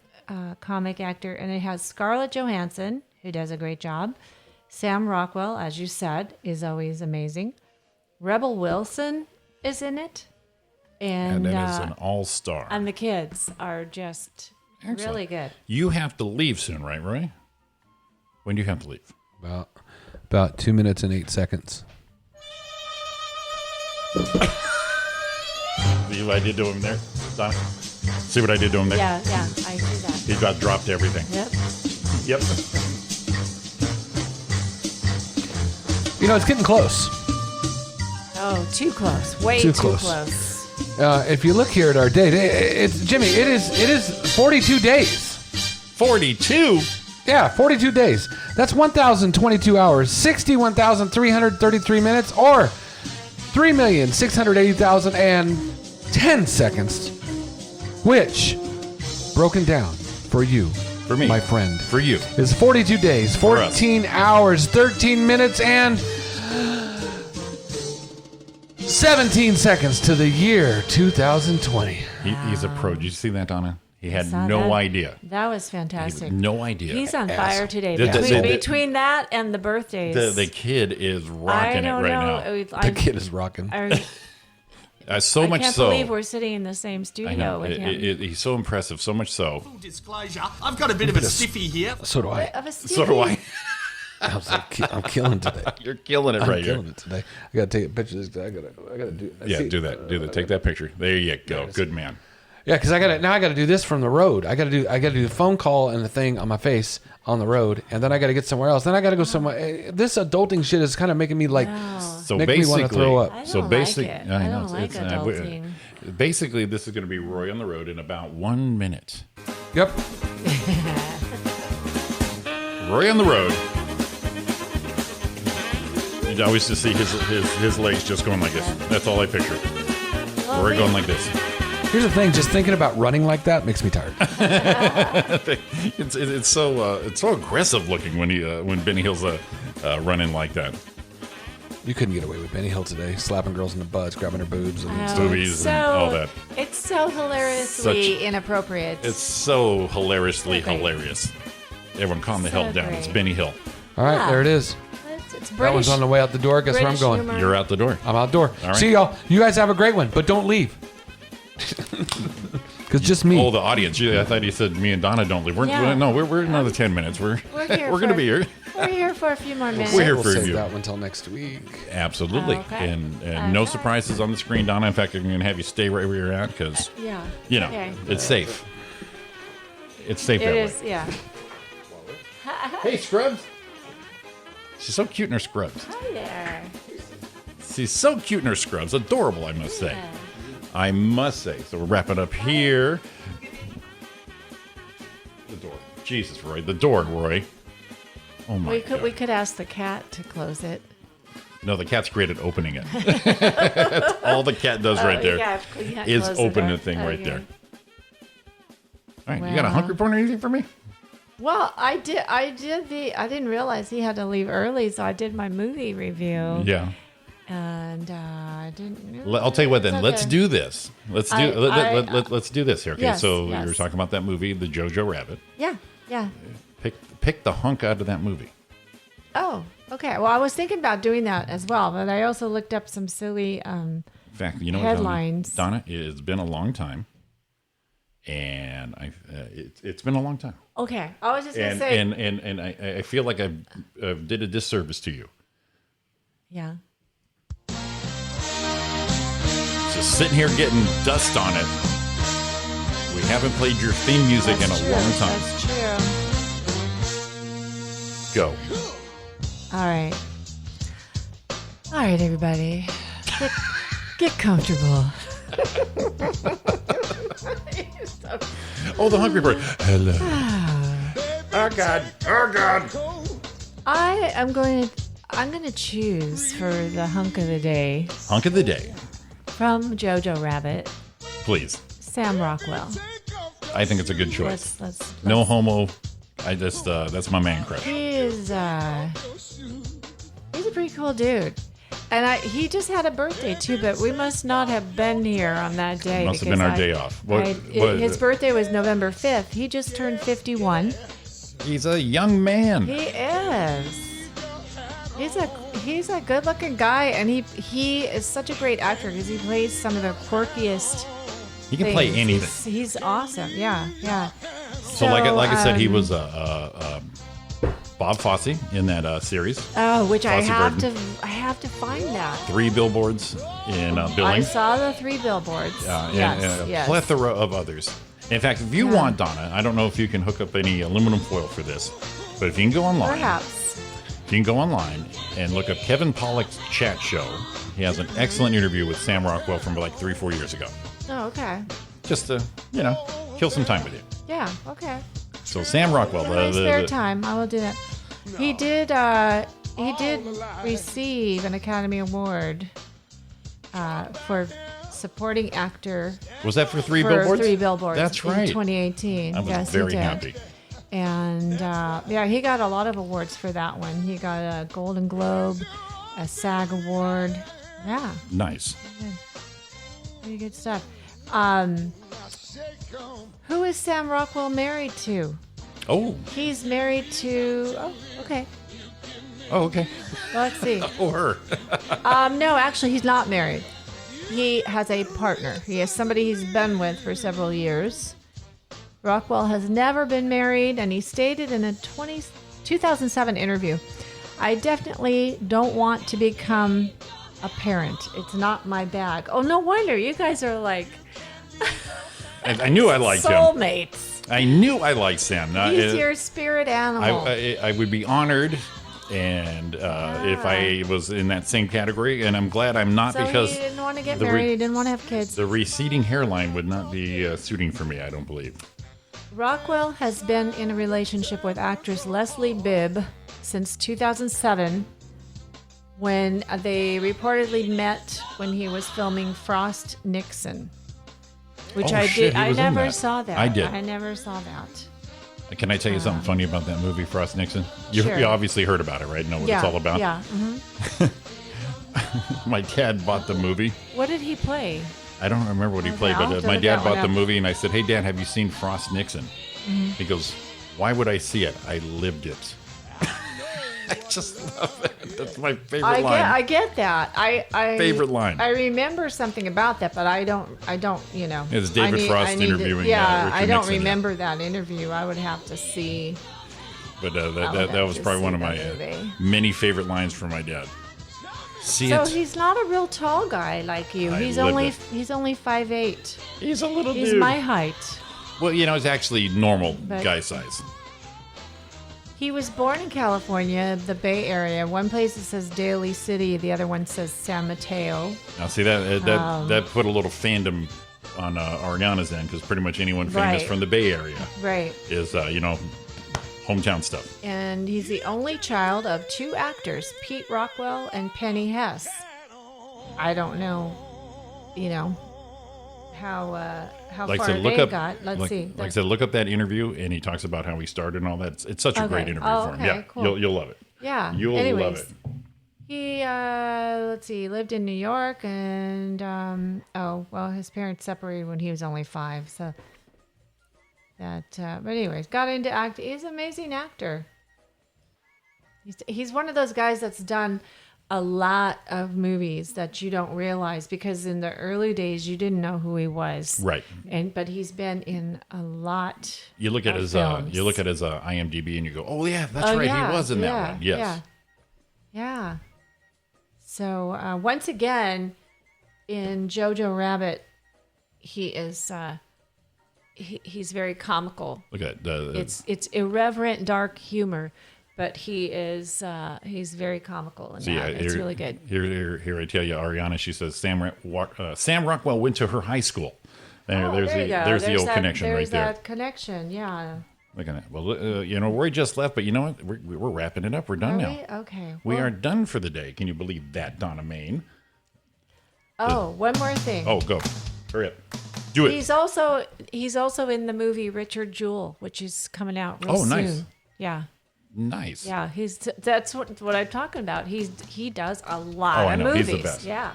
comic actor, and it has Scarlett Johansson, who does a great job. Sam Rockwell, as you said, is always amazing. Rebel Wilson is in it. And that is an all-star. And the kids are just really good. You have to leave soon, right, Roy? When do you have to leave? About 2 minutes and 8 seconds. See what I did to him there, Donna? See what I did to him there? Yeah, I see that. He got dropped everything. Yep. It's getting close. Oh, too close. Way Too too close. close. If you look here at our date, it's Jimmy. It is 42 days. 42. Yeah, 42 days. That's 1,022 hours, 61,333 minutes, or 3,680,010 seconds. Which, broken down for you, for me, my friend, for you, is 42 days, 14 hours, 13 minutes, and 17 seconds to the year 2020. He's a pro. Did you see that, Donna? He had Saw no that. idea. That was fantastic. No idea. He's on fire today. The- Between that and the birthdays. The kid is rocking it right now. The kid is rocking. So much I can't so. believe we're sitting in the same studio with him. He's so impressive. So much so. Full disclosure, I've got a bit of a stiffy here. So do I. Of a So do I. I'm killing today. You're killing it right here. I'm killing it today. I got to take a picture of this. I gotta do. Do that. Take that picture. There you go. Good man. Yeah, because I got to do this from the road. I got to do the phone call and the thing on my face on the road, and then I got to get somewhere else. Then I got to go somewhere. This adulting shit is kind of making me make me want to throw up. I don't like it. I don't like adulting. Basically, this is going to be Roy on the road in about 1 minute. Yep. Roy on the road. I always just see his legs just going like this. That's all I picture. We're going like this. Here's the thing: just thinking about running like that makes me tired. It's so aggressive looking when Benny Hill's running like that. You couldn't get away with Benny Hill today, slapping girls in the butts, grabbing their boobs, and boobies and all that. It's so hilariously inappropriate. It's so hilariously hilarious. Everyone calm the hell down. great. It's Benny Hill. All right, there it is. It's That British. one's on the way out the door. Guess where I'm British going? humor. You're out the door. I'm outdoor. All right. See y'all. You guys have a great one, but don't leave. Because just me. Oh, the audience. I thought you said me and Donna don't leave. We're another 10 minutes. We're here going to be here. We're here for a few more minutes. We're here We'll for save you. that one until next week. Absolutely. Okay. And no surprises on the screen, Donna. In fact, I'm going to have you stay right where you're at because, Okay. it's safe. It's safe that It way. is, yeah. Hey, Scrubs. She's so cute in her scrubs. Hi there. She's so cute in her scrubs. Adorable, I must say. I must say. So we're wrapping up here. The door. Jesus, Roy. The door, Roy. Oh, my God. We could ask the cat to close it. No, the cat's great at opening it. That's all the cat does right there is open the thing right there. All right, you got a Hunk report or anything for me? Well, I didn't realize he had to leave early, so I did my movie review. Yeah. And I didn't. I'll tell you what. Then It's let's okay. do this. Let's do this here. Okay. Yes, so you yes. were talking about that movie, The Jojo Rabbit. Yeah. Pick the hunk out of that movie. Oh, okay. Well, I was thinking about doing that as well, but I also looked up some silly In fact, you know headlines. what, Donna? It's been a long time, and it's been a long time. Okay, I was just gonna say. And I feel like I did a disservice to you. Yeah. Just sitting here getting dust on it. We haven't played your theme music in a long time. That's true. Go. All right, everybody, get comfortable. Oh, the Hunk report. Hello. Oh God. Oh God. I'm going to choose for the hunk of the day Hunk of the day, from Jojo Rabbit, please. Sam Rockwell. I think it's a good choice. Let's No homo. I just that's my man crush. he's a pretty cool dude. And he just had a birthday too, but we must not have been here on that day. Must have been our day off. His birthday was November 5th. He just turned 51. He's a young man. He is. He's a good-looking guy, and he is such a great actor because he plays some of the quirkiest. He can play things. anything. He's awesome. Yeah. So like I said, he was Bob Fosse in that series. Oh, which I Fosse have Verdon. to find that. 3 billboards in I Billings. saw the 3 billboards. And a yes. plethora of others. In fact, if you want, Donna, I don't know if you can hook up any aluminum foil for this, but if you can go online. Perhaps. You can go online and look up Kevin Pollak's chat show. He has an excellent interview with Sam Rockwell from like 3-4 years ago. Oh, okay. Just to, kill some time with you. Yeah, okay. So Sam Rockwell. In my spare time, I will do that. He did receive an Academy Award for supporting actor. Was that for 3 billboards? 3 billboards. That's right. In 2018. I was yes, very he did. happy. And he got a lot of awards for that one. He got a Golden Globe, a SAG Award. Yeah. Nice. Pretty good stuff. Who is Sam Rockwell married to? Oh. He's married to. Oh, okay. Oh, okay. Let's see. Oh, her. No, actually, he's not married. He has a partner. He has somebody he's been with for several years. Rockwell has never been married, and he stated in a 2007 interview, "I definitely don't want to become a parent. It's not my bag." Oh, no wonder. You guys are like I knew I liked him. soulmates. I knew I liked Sam. He's your spirit animal. I would be honored, and if I was in that same category, and I'm glad I'm not, so because he didn't want to get married. He didn't want to have kids. the receding hairline would not be suiting for me, I don't believe. Rockwell has been in a relationship with actress Leslie Bibb since 2007. when they reportedly met when he was filming Frost Nixon, which Oh, I shit, did. he I was in never that. saw that. I did. I never saw that. Can I tell you something funny about that movie, Frost Nixon? Sure. You obviously heard about it, right? Know what it's all about? Yeah. My dad bought the movie. What did he play? I don't remember what he Okay, played, I'll but have to my look dad that one bought the up. movie, and I said, "Hey, Dad, have you seen Frost Nixon?" Mm-hmm. He goes, "Why would I see it? I lived it." I just love it. That's my favorite line. I get that. I Favorite line. I remember something about that, but I don't. You know. It's David Frost interviewing, Yeah, Richard I don't Nixon, yeah. remember that interview. I would have to see. But would that have was to probably one see of my the movie. many favorite lines from my dad. See So it. he's not a real tall guy like you. I He's lived only it. he's only 5'8". He's a little He's dude. my height. Well, it's actually normal But- guy size. He was born in California, the Bay Area. One place it says Daly City, the other one says San Mateo. Now, see that put a little fandom on Ariana's end, because pretty much anyone famous Right. from the Bay Area Right. is hometown stuff. And he's the only child of two actors, Pete Rockwell and Penny Hess. I don't know, how Like I far said, look they up. got. Let's see. Like I said, look up that interview, and he talks about how he started and all that. It's such a Okay. great interview Oh, for him. okay, Yeah, cool. you'll love it. Yeah. You'll love Anyways, it. he lived in New York, and his parents separated when he was only 5. So but anyways, got into acting. He's an amazing actor. He's one of those guys that's done a lot of movies that you don't realize, because in the early days you didn't know who he was. Right. But he's been in a lot. You look at of his films. IMDb, and you go, "Oh yeah, that's Oh, right. yeah, He was in that yeah, one." Yes. Yeah. So once again, in Jojo Rabbit, he is he's very comical. Look at that. It's irreverent, dark humor, but he's very comical in that. It's really good. Here I tell you, Ariana. She says Sam Rockwell went to her high school. There's there you go. the old that, connection right there's there. that connection, yeah. Look at that. Well, we just left, but you know what? We're wrapping it up. We're done Are now. we? Okay. We Well- are done for the day. Can you believe that, Donna Main? Oh, one more thing. Oh, go. Hurry up. Do it. He's also in the movie Richard Jewell, which is coming out real soon. nice. Yeah. Nice. Yeah, that's what I'm talking about. He does a lot I of know. movies. He's the best. Yeah.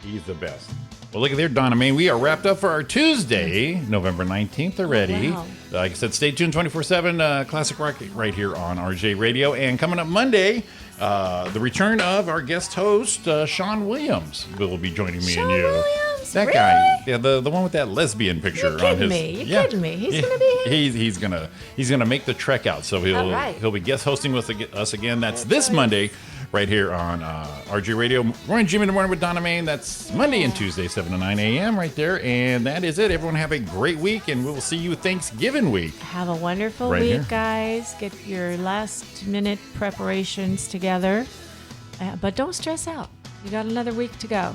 He's the best. Well, look at there, Donna Main. We are wrapped up for our Tuesday, November 19th already. Wow. Like I said, stay tuned 24/7 Classic Rock right here on RJ Radio. And coming up Monday, the return of our guest host, Sean Williams, will be joining me and you. Williams? That Really? guy, yeah, the one with that lesbian picture You're on kidding his. me. You're yeah. kidding me. He's gonna be here? He's gonna make the trek out. So All right. he'll be guest hosting with us again. That's this Monday, right here on RJ Radio. Roy and Jimmy in the morning with Donna Main. That's Monday and Tuesday, 7 to 9 a.m. right there. And that is it. Everyone have a great week, and we will see you Thanksgiving week. Have a wonderful Right week, here. guys. Get your last minute preparations together. But don't stress out. You got another week to go.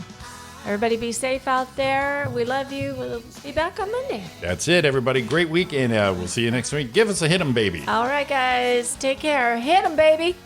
Everybody be safe out there. We love you. We'll be back on Monday. That's it, everybody. Great week, and we'll see you next week. Give us a hit 'em, baby. All right, guys. Take care. Hit 'em, baby.